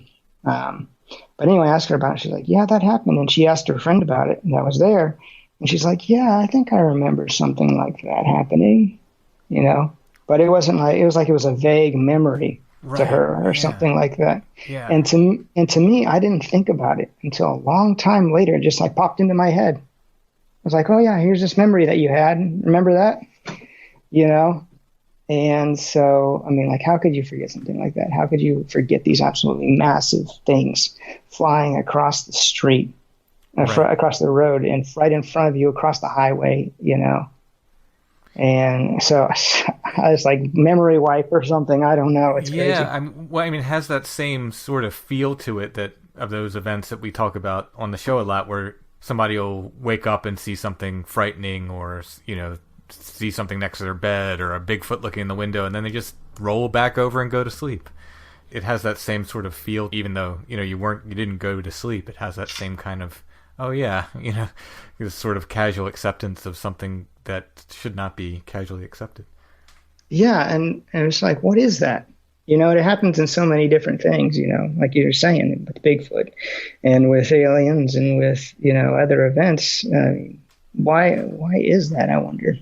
But anyway, I asked her about it. She's like, yeah, that happened. And she asked her friend about it that was there. And she's like, yeah, I think I remember something like that happening, but it wasn't like, it was a vague memory. Right. To her or something like that. Yeah. And to me, I didn't think about it until a long time later. It just like popped into my head. I was like, oh yeah, here's this memory that you had. Remember that? And so, I mean, like, how could you forget something like that? How could you forget these absolutely massive things flying across the street, across the road, and right in front of you across the highway, And so I was like memory wipe or something. I don't know. It's crazy. It has that same sort of feel to it that of those events that we talk about on the show a lot, where somebody will wake up and see something frightening, or see something next to their bed, or a Bigfoot looking in the window, and then they just roll back over and go to sleep. It has that same sort of feel, even though you didn't go to sleep. It has that same kind of, oh yeah, this sort of casual acceptance of something that should not be casually accepted. Yeah, and it's like, what is that? It happens in so many different things, like you were saying, with Bigfoot and with aliens and with, other events. Why is that, I wonder?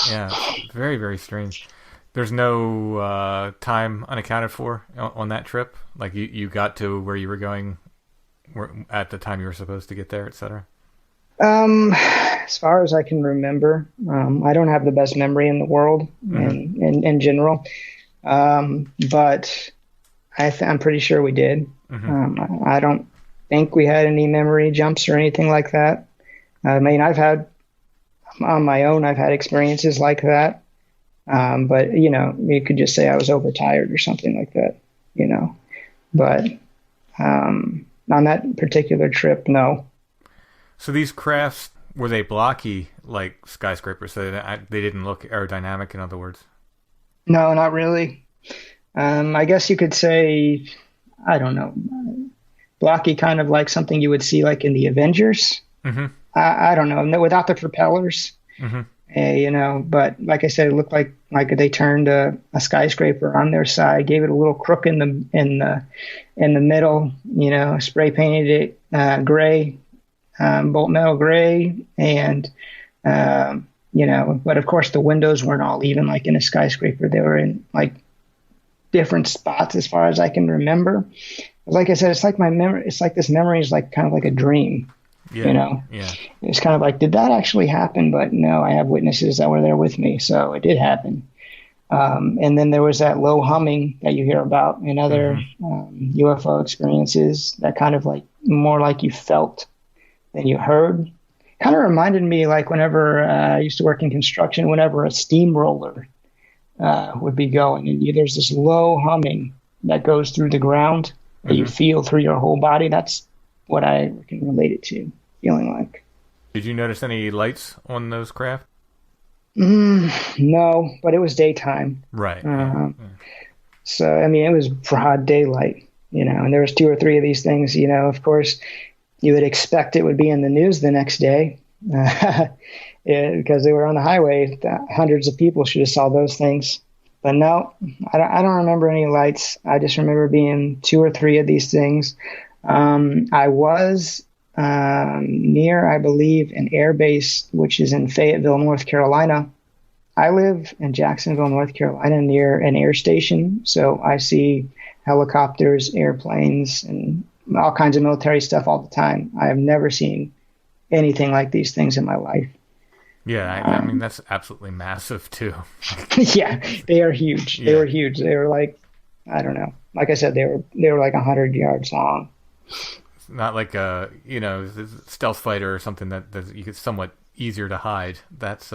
Yeah, very, very strange. There's no time unaccounted for on that trip? Like you got to where you were going at the time you were supposed to get there, etc.? As far as I can remember, I don't have the best memory in the world in general. But I'm pretty sure we did. I don't think we had any memory jumps or anything like that. I mean, on my own, I've had experiences like that. But, you could just say I was overtired or something like that, But on that particular trip, no. So these crafts, were they blocky like skyscrapers? So they didn't look aerodynamic, in other words? No, not really. I guess you could say, I don't know, blocky, kind of like something you would see like in the Avengers. I don't know, no, without the propellers. But like I said, it looked like they turned a skyscraper on their side, gave it a little crook in the middle, spray painted it gray, bolt metal gray, and but of course the windows weren't all even like in a skyscraper. They were in like different spots as far as I can remember. Like I said, it's like my memory. It's like this memory is like kind of like a dream. Yeah. It's kind of like, did that actually happen? But no, I have witnesses that were there with me, so it did happen. And then there was that low humming that you hear about in other UFO experiences, that kind of like more like you felt than you heard. Kind of reminded me like whenever I used to work in construction, whenever a steamroller would be going, and there's this low humming that goes through the ground that you feel through your whole body. That's what I can relate it to, feeling like. Did you notice any lights on those craft? No, but it was daytime. Right. So, I mean, it was broad daylight, and there was 2 or 3 of these things, of course, you would expect it would be in the news the next day because they were on the highway. Hundreds of people should have saw those things. But no, I don't remember any lights. I just remember being 2 or 3 of these things. I was near, I believe, an air base, which is in Fayetteville, North Carolina. I live in Jacksonville, North Carolina, near an air station. So I see helicopters, airplanes, and all kinds of military stuff all the time. I have never seen anything like these things in my life. Yeah, I mean, that's absolutely massive, too. Yeah, they are huge. They were huge. They were like, I don't know. Like I said, they were like 100 yards long. It's not like a, stealth fighter or something that it's somewhat easier to hide. That's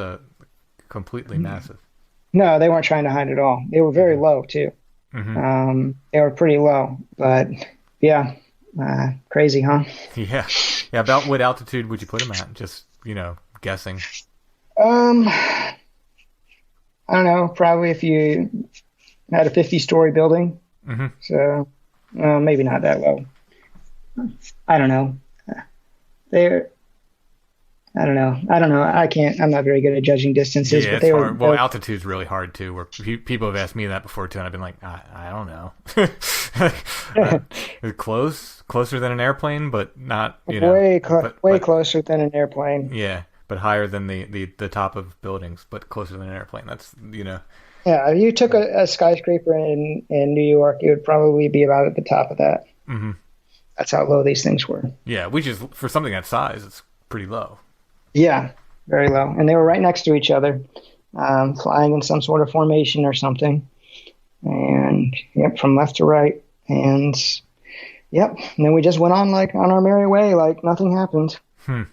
completely massive. No, they weren't trying to hide at all. They were very low, too. They were pretty low. But, yeah, crazy, huh? Yeah. About what altitude would you put them at? Just, guessing. I don't know. Probably if you had a 50-story building. So maybe not that low. I don't know. I don't know. I'm not very good at judging distances. Yeah, but it's hard. Well, altitude's really hard too. Where people have asked me that before too, and I've been like, I don't know. Closer than an airplane, but not way closer than an airplane. Yeah, but higher than the top of buildings, but closer than an airplane. That's Yeah, if you took a skyscraper in New York, it would probably be about at the top of that. That's how low these things were. Yeah, which is, for something that size, it's pretty low. Yeah, very low. And they were right next to each other, flying in some sort of formation or something. And, from left to right. And, and then we just went on on our merry way, like nothing happened. And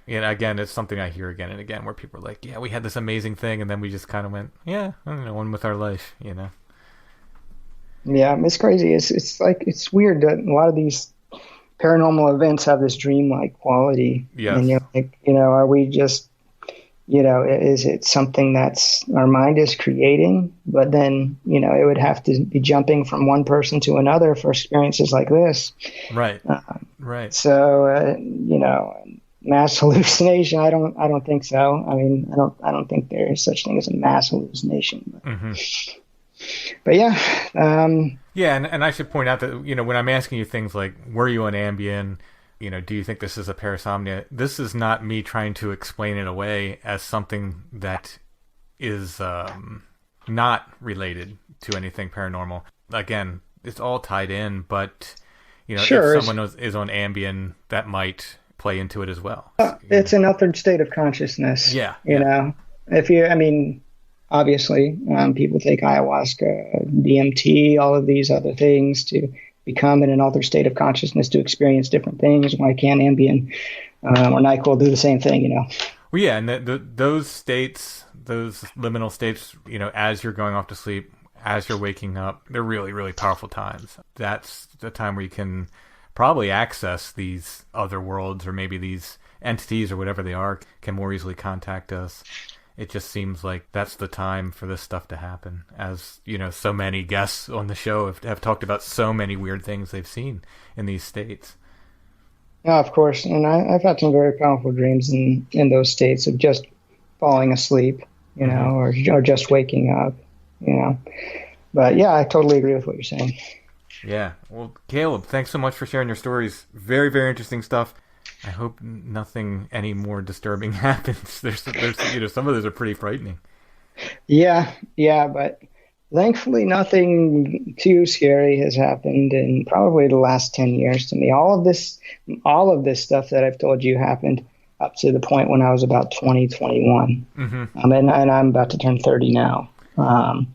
again, it's something I hear again and again where people are like, yeah, we had this amazing thing, and then we just kind of went, I don't know, on with our life, Yeah, it's crazy. It's weird that a lot of these paranormal events have this dreamlike quality. Yeah. And you're like, are we just, is it something that's our mind is creating? But then, it would have to be jumping from one person to another for experiences like this. Right. Right. So, mass hallucination, I don't think so. I mean, I don't think there is such thing as a mass hallucination. But yeah. And I should point out that, when I'm asking you things like, were you on Ambien? Do you think this is a parasomnia? This is not me trying to explain it away as something that is not related to anything paranormal. Again, it's all tied in, but Sure. if someone is on Ambien, that might play into it as well. It's an altered state of consciousness. Yeah, You know, obviously, people take ayahuasca, DMT, all of these other things to become in an altered state of consciousness to experience different things. Why can't Ambien or NyQuil do the same thing? Well, yeah, and those states, those liminal states, as you're going off to sleep, as you're waking up, they're really, really powerful times. That's the time where you can probably access these other worlds, or maybe these entities or whatever they are can more easily contact us. It just seems like that's the time for this stuff to happen. As so many guests on the show have talked about so many weird things they've seen in these states. Yeah, of course. And I've had some very powerful dreams in those states of just falling asleep, or just waking up, But yeah, I totally agree with what you're saying. Yeah. Well, Caleb, thanks so much for sharing your stories. Very, very interesting stuff. I hope nothing any more disturbing happens. There's some of those are pretty frightening. Yeah, but thankfully nothing too scary has happened in probably the last 10 years to me. All of this stuff that I've told you happened up to the point when I was about 20, 21. Mm-hmm. And I'm about to turn 30 now. And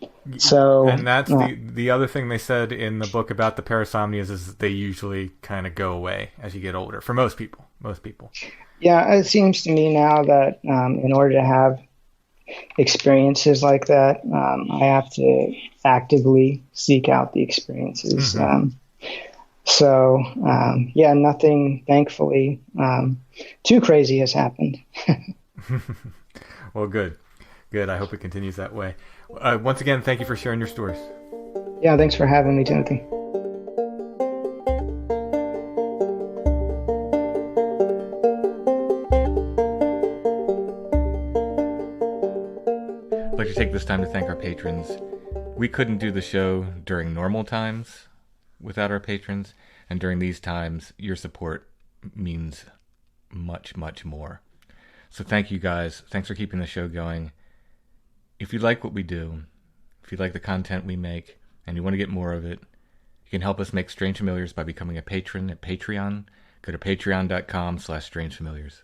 that's the other thing they said in the book about the parasomnias is they usually kind of go away as you get older for most people. Yeah, it seems to me now that in order to have experiences like that, I have to actively seek out the experiences. Mm-hmm. Nothing, thankfully, too crazy has happened. Well, good. I hope it continues that way. Once again, thank you for sharing your stories. Yeah, thanks for having me, Timothy. I'd like to take this time to thank our patrons. We couldn't do the show during normal times without our patrons, and during these times, your support means much, much more. So thank you guys. Thanks for keeping the show going. If you like what we do, if you like the content we make, and you want to get more of it, you can help us make Strange Familiars by becoming a patron at Patreon. Go to patreon.com/strangefamiliars.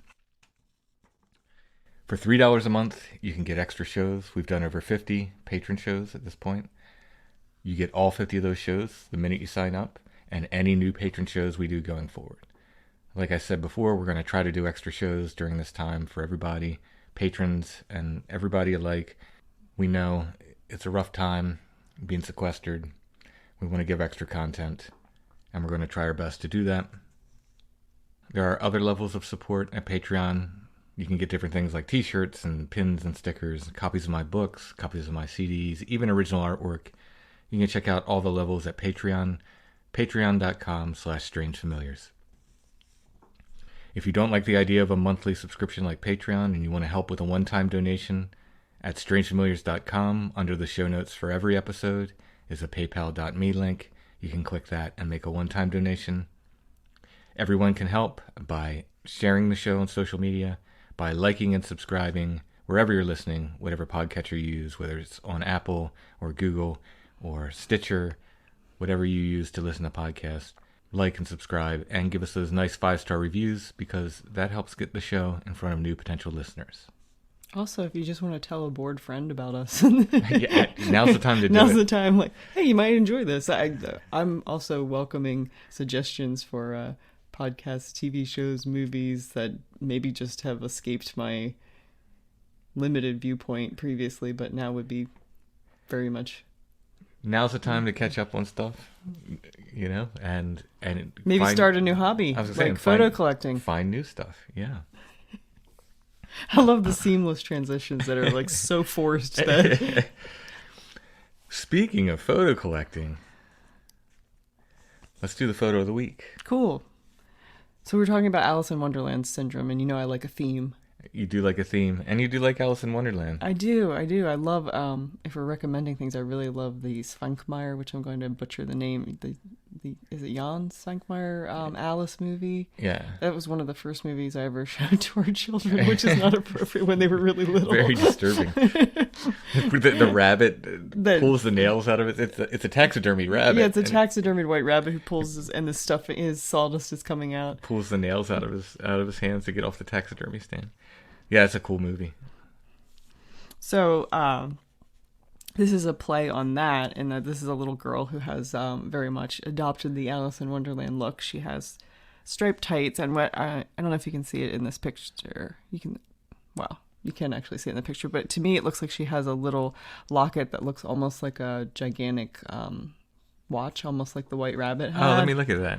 For $3 a month, you can get extra shows. We've done over 50 patron shows at this point. You get all 50 of those shows the minute you sign up, and any new patron shows we do going forward. Like I said before, we're going to try to do extra shows during this time for everybody, patrons and everybody alike. We know it's a rough time being sequestered. We want to give extra content, and we're going to try our best to do that. There are other levels of support at Patreon. You can get different things like t-shirts and pins and stickers, copies of my books, copies of my CDs, even original artwork. You can check out all the levels at Patreon, patreon.com/strangefamiliars. If you don't like the idea of a monthly subscription like Patreon and you want to help with a one-time donation, at strangefamiliars.com, under the show notes for every episode, is a paypal.me link. You can click that and make a one-time donation. Everyone can help by sharing the show on social media, by liking and subscribing wherever you're listening, whatever podcatcher you use, whether it's on Apple or Google or Stitcher, whatever you use to listen to podcasts. Like and subscribe and give us those nice 5-star reviews, because that helps get the show in front of new potential listeners. Also, if you just want to tell a bored friend about us, Yeah, now's the time to do it. Now's the time. Like, hey, you might enjoy this. I'm also welcoming suggestions for podcasts, TV shows, movies that maybe just have escaped my limited viewpoint previously, but now would be very much. Now's the time to catch up on stuff, and maybe start a new hobby, I was like photo collecting. Find new stuff, yeah. I love the seamless transitions that are like so forced. That... Speaking of photo collecting, let's do the photo of the week. Cool. So we're talking about Alice in Wonderland syndrome, and I like a theme. You do like a theme, and you do like Alice in Wonderland. I do. I love, if we're recommending things, I really love the Svankmajer, which I'm going to butcher the name, the is it Jan Sankmeyer Alice movie? Yeah. That was one of the first movies I ever showed to our children, which is not appropriate when they were really little. Very disturbing. The rabbit pulls the nails out of it. It's a taxidermy rabbit. Yeah, it's a taxidermied white rabbit who pulls and the stuff, his sawdust is coming out. Pulls the nails out of his hands to get off the taxidermy stand. Yeah, it's a cool movie. So, this is a play on that, and that this is a little girl who has very much adopted the Alice in Wonderland look. She has striped tights, and what I don't know if you can see it in this picture. You can actually see it in the picture, but to me it looks like she has a little locket that looks almost like a gigantic watch, almost like the White Rabbit had. Oh, let me look at that.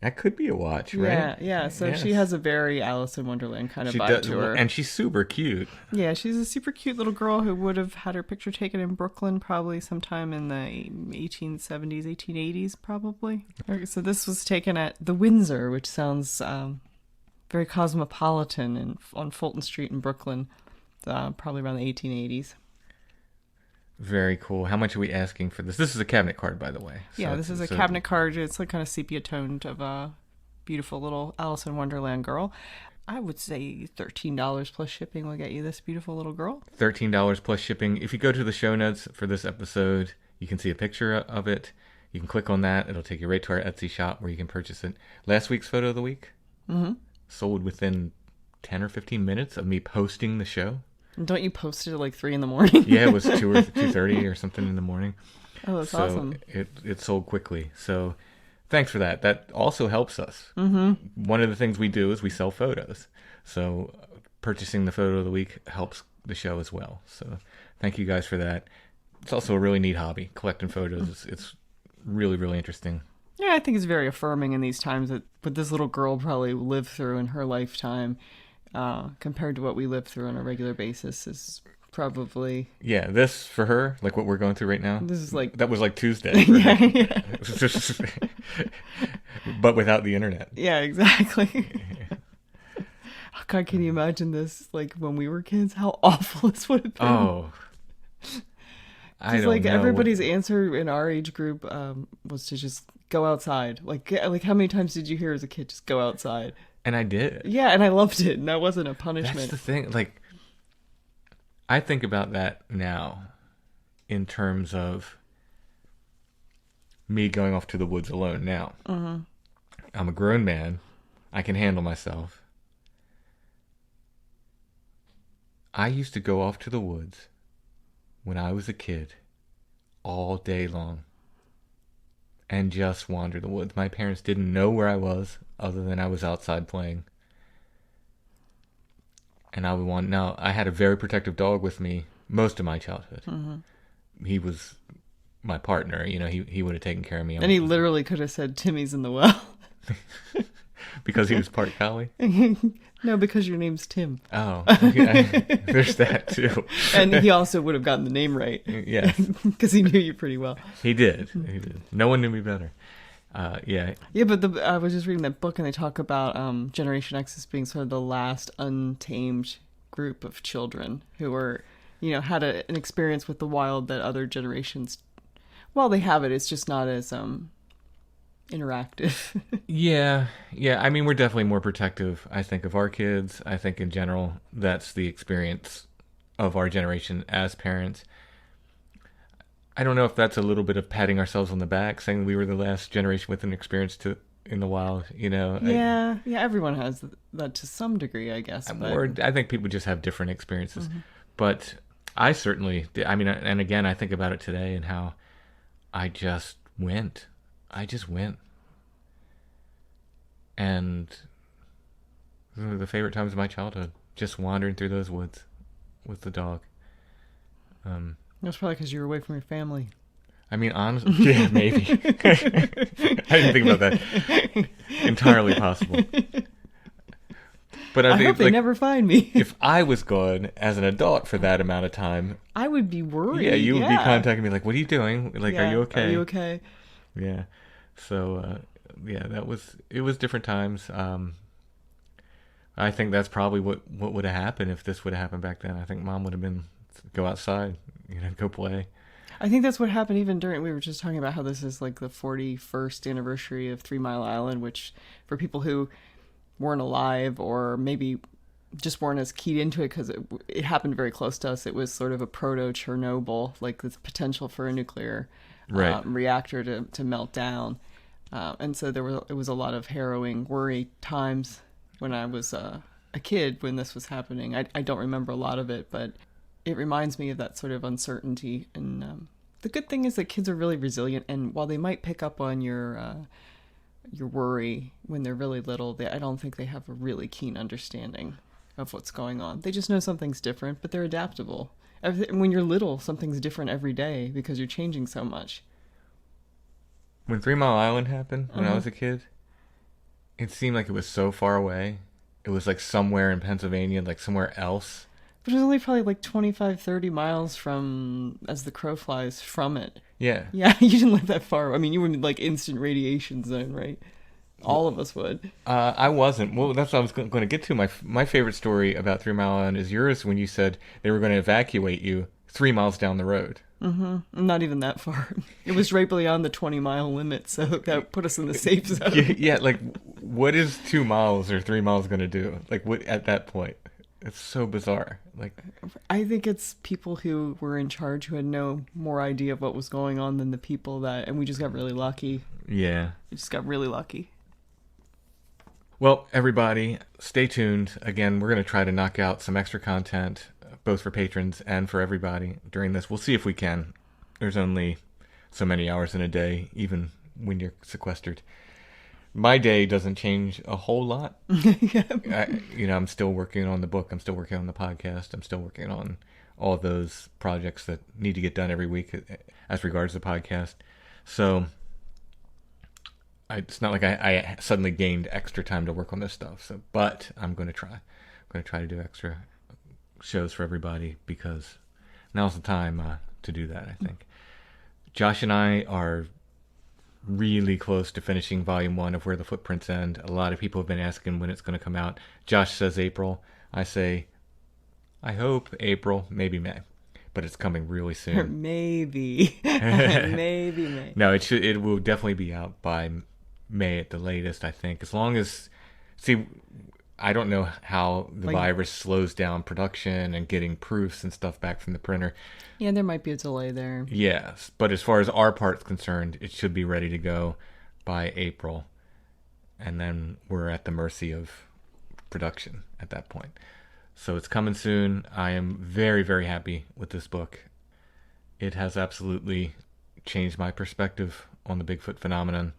That could be a watch, right? Yeah. So Yes. she has a very Alice in Wonderland kind of vibe to her. And she's super cute. Yeah, she's a super cute little girl who would have had her picture taken in Brooklyn probably sometime in the 1870s, 1880s, probably. So this was taken at the Windsor, which sounds very cosmopolitan on Fulton Street in Brooklyn, probably around the 1880s. Very cool. How much are we asking for this? This is a cabinet card, by the way. Yeah, this is a cabinet card. It's like kind of sepia-toned of a beautiful little Alice in Wonderland girl. I would say $13 plus shipping will get you this beautiful little girl. $13 plus shipping. If you go to the show notes for this episode, you can see a picture of it. You can click on that. It'll take you right to our Etsy shop where you can purchase it. Last week's photo of the week sold within 10 or 15 minutes of me posting the show. And don't you post it at like 3 a.m? Yeah, it was 2 or 2:30 or something in the morning. Oh, that's awesome. It sold quickly. So thanks for that. That also helps us. Mm-hmm. One of the things we do is we sell photos. So purchasing the photo of the week helps the show as well. So thank you guys for that. It's also a really neat hobby, collecting photos. It's really, really interesting. Yeah, I think it's very affirming in these times that what this little girl probably lived through in her lifetime compared to what we live through on a regular basis is probably... Yeah, this for her, like what we're going through right now, This is like... that was like Tuesday for her. But without the internet. Yeah, exactly. Oh, God, can you imagine this, like, when we were kids? How awful this would have been. Oh. I don't like know. everybody's answer in our age group was to just go outside. Like how many times did you hear as a kid, just go outside? And I did. Yeah, and I loved it, and that wasn't a punishment. That's the thing. Like, I think about that now in terms of me going off to the woods alone now. Mm-hmm. I'm a grown man. I can handle myself. I used to go off to the woods when I was a kid all day long and just wander the woods. My parents didn't know where I was other than I was outside playing. And I would want... Now, I had a very protective dog with me most of my childhood. Mm-hmm. He was my partner. You know, he would have taken care of me. And he literally could have said, Timmy's in the well. Because he was part collie? No, because your name's Tim. Oh, okay. There's that too. And he also would have gotten the name right. Yes. Because he knew you pretty well. He did. No one knew me better. Yeah. Yeah, but I was just reading that book, and they talk about Generation X as being sort of the last untamed group of children who were, had an experience with the wild that other generations, well, they have it. It's just not as interactive. Yeah. I mean, we're definitely more protective, I think, of our kids. I think in general, that's the experience of our generation as parents. I don't know if that's a little bit of patting ourselves on the back, saying we were the last generation with an experience in the wild, Yeah, everyone has that to some degree, I guess. Or I think people just have different experiences. Mm-hmm. But I certainly, and again, I think about it today and how I just went. And those were the favorite times of my childhood, just wandering through those woods with the dog. That's probably because you were away from your family. I mean, honestly, yeah, maybe. I didn't think about that. Entirely possible. But I think, hope they never find me. If I was gone as an adult for that amount of time, I would be worried. Yeah, you would be contacting me like, "What are you doing? Like, are you okay? Are you okay?" Yeah. So, it was different times. I think that's probably what would have happened if this would have happened back then. I think Mom would have been go outside, go play. I think that's what happened even during, we were just talking about how this is like the 41st anniversary of 3 Mile Island, which for people who weren't alive or maybe just weren't as keyed into it because it happened very close to us. It was sort of a proto-Chernobyl, like the potential for a nuclear reactor to melt down. And so it was a lot of harrowing, worry times when I was a kid when this was happening. I don't remember a lot of it, but it reminds me of that sort of uncertainty. And the good thing is that kids are really resilient, and while they might pick up on your worry when they're really little, I don't think they have a really keen understanding of what's going on. They just know something's different, but they're adaptable. When you're little, something's different every day because you're changing so much. When 3 Mile Island happened, when I was a kid, it seemed like it was so far away. It was like somewhere in Pennsylvania, like somewhere else. But it was only probably like 25, 30 miles from, as the crow flies, from it. Yeah. Yeah, you didn't live that far. I mean, you were in like instant radiation zone, right? All of us would. I wasn't. Well, that's what I was going to get to. My favorite story about 3 Mile Island is yours when you said they were going to evacuate you 3 miles down the road. Mm-hmm. Not even that far. It was right beyond the 20-mile limit, so that put us in the safe zone. Yeah, like, what is 2 miles or 3 miles going to do? Like, what at that point? It's so bizarre. Like, I think it's people who were in charge who had no more idea of what was going on than the people and we just got really lucky. Yeah. We just got really lucky. Well, everybody, stay tuned. Again, we're going to try to knock out some extra content, both for patrons and for everybody during this. We'll see if we can. There's only so many hours in a day, even when you're sequestered. My day doesn't change a whole lot. Yeah. I'm still working on the book. I'm still working on the podcast. I'm still working on all those projects that need to get done every week as regards the podcast. So it's not like I suddenly gained extra time to work on this stuff. But I'm going to try. I'm going to try to do extra shows for everybody because now's the time to do that, I think. Josh and I are really close to finishing volume 1 of Where the Footprints End. A lot of people have been asking when it's going to come out. Josh says April. I say, I hope April, maybe May. But it's coming really soon. Maybe. Maybe May. No, it will definitely be out by May at the latest, I think. As long as... See, I don't know how the virus slows down production and getting proofs and stuff back from the printer. Yeah, there might be a delay there. Yes, but as far as our part's concerned, it should be ready to go by April. And then we're at the mercy of production at that point. So it's coming soon. I am very, very happy with this book. It has absolutely changed my perspective on the Bigfoot phenomenon.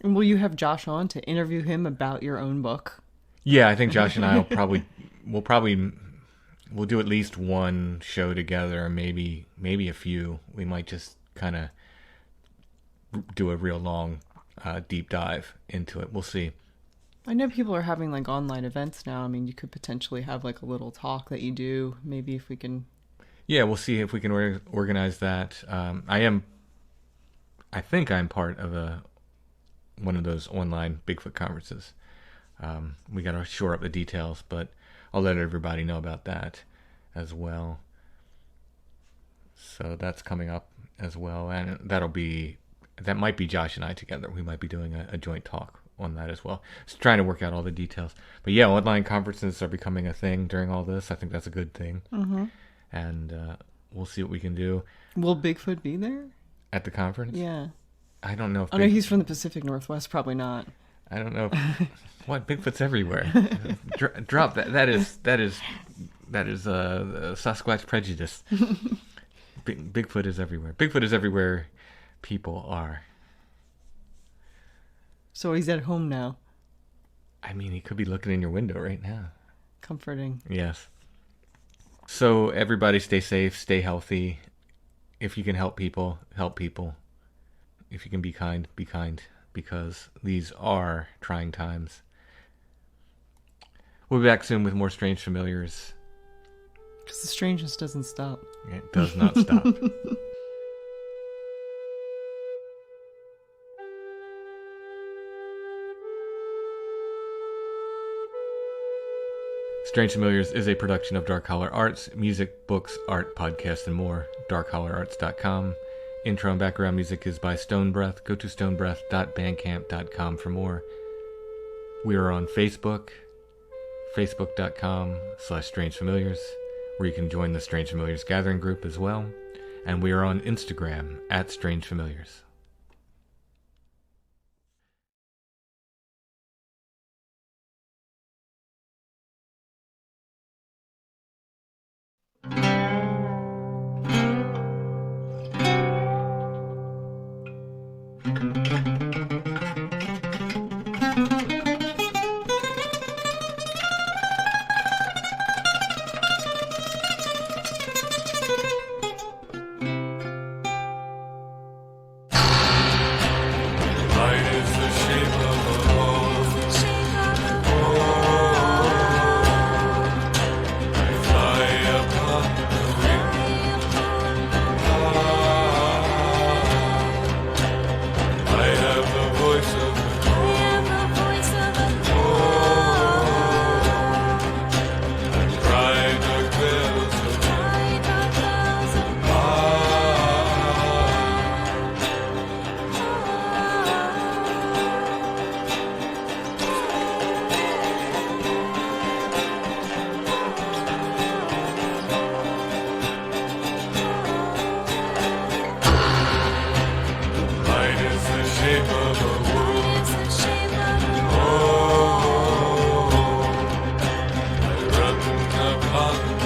And will you have Josh on to interview him about your own book? Yeah, I think Josh and I we'll do at least one show together, maybe a few. We might just kind of do a real long deep dive into it. We'll see. I know people are having like online events now. I mean, you could potentially have like a little talk that you do. Maybe if we can. Yeah, we'll see if we can organize that. I think I'm part of one of those online Bigfoot conferences. We got to shore up the details, but I'll let everybody know about that as well. So that's coming up as well, and that might be Josh and I together. We might be doing a joint talk on that as well. Just trying to work out all the details. But yeah, online conferences are becoming a thing during all this. I think that's a good thing. Mm-hmm. And we'll see what we can do. Will Bigfoot be there? At the conference? Yeah. I don't know if... I know he's from the Pacific Northwest. Probably not. I don't know. What? Bigfoot's everywhere. Drop that. That is Sasquatch prejudice. Bigfoot is everywhere. Bigfoot is everywhere people are. So he's at home now. I mean, he could be looking in your window right now. Comforting. Yes. So everybody stay safe, stay healthy. If you can help people, help people. If you can be kind, because these are trying times. We'll be back soon with more Strange Familiars. Because the strangeness doesn't stop. It does not stop. Strange Familiars is a production of Dark Holler Arts, music, books, art, podcasts, and more. DarkHollerArts.com. Intro and background music is by Stone Breath. Go to stonebreath.bandcamp.com for more. We are on Facebook, facebook.com/strangefamiliars, where you can join the Strange Familiars Gathering group as well. And we are on Instagram @strangefamiliars. Upon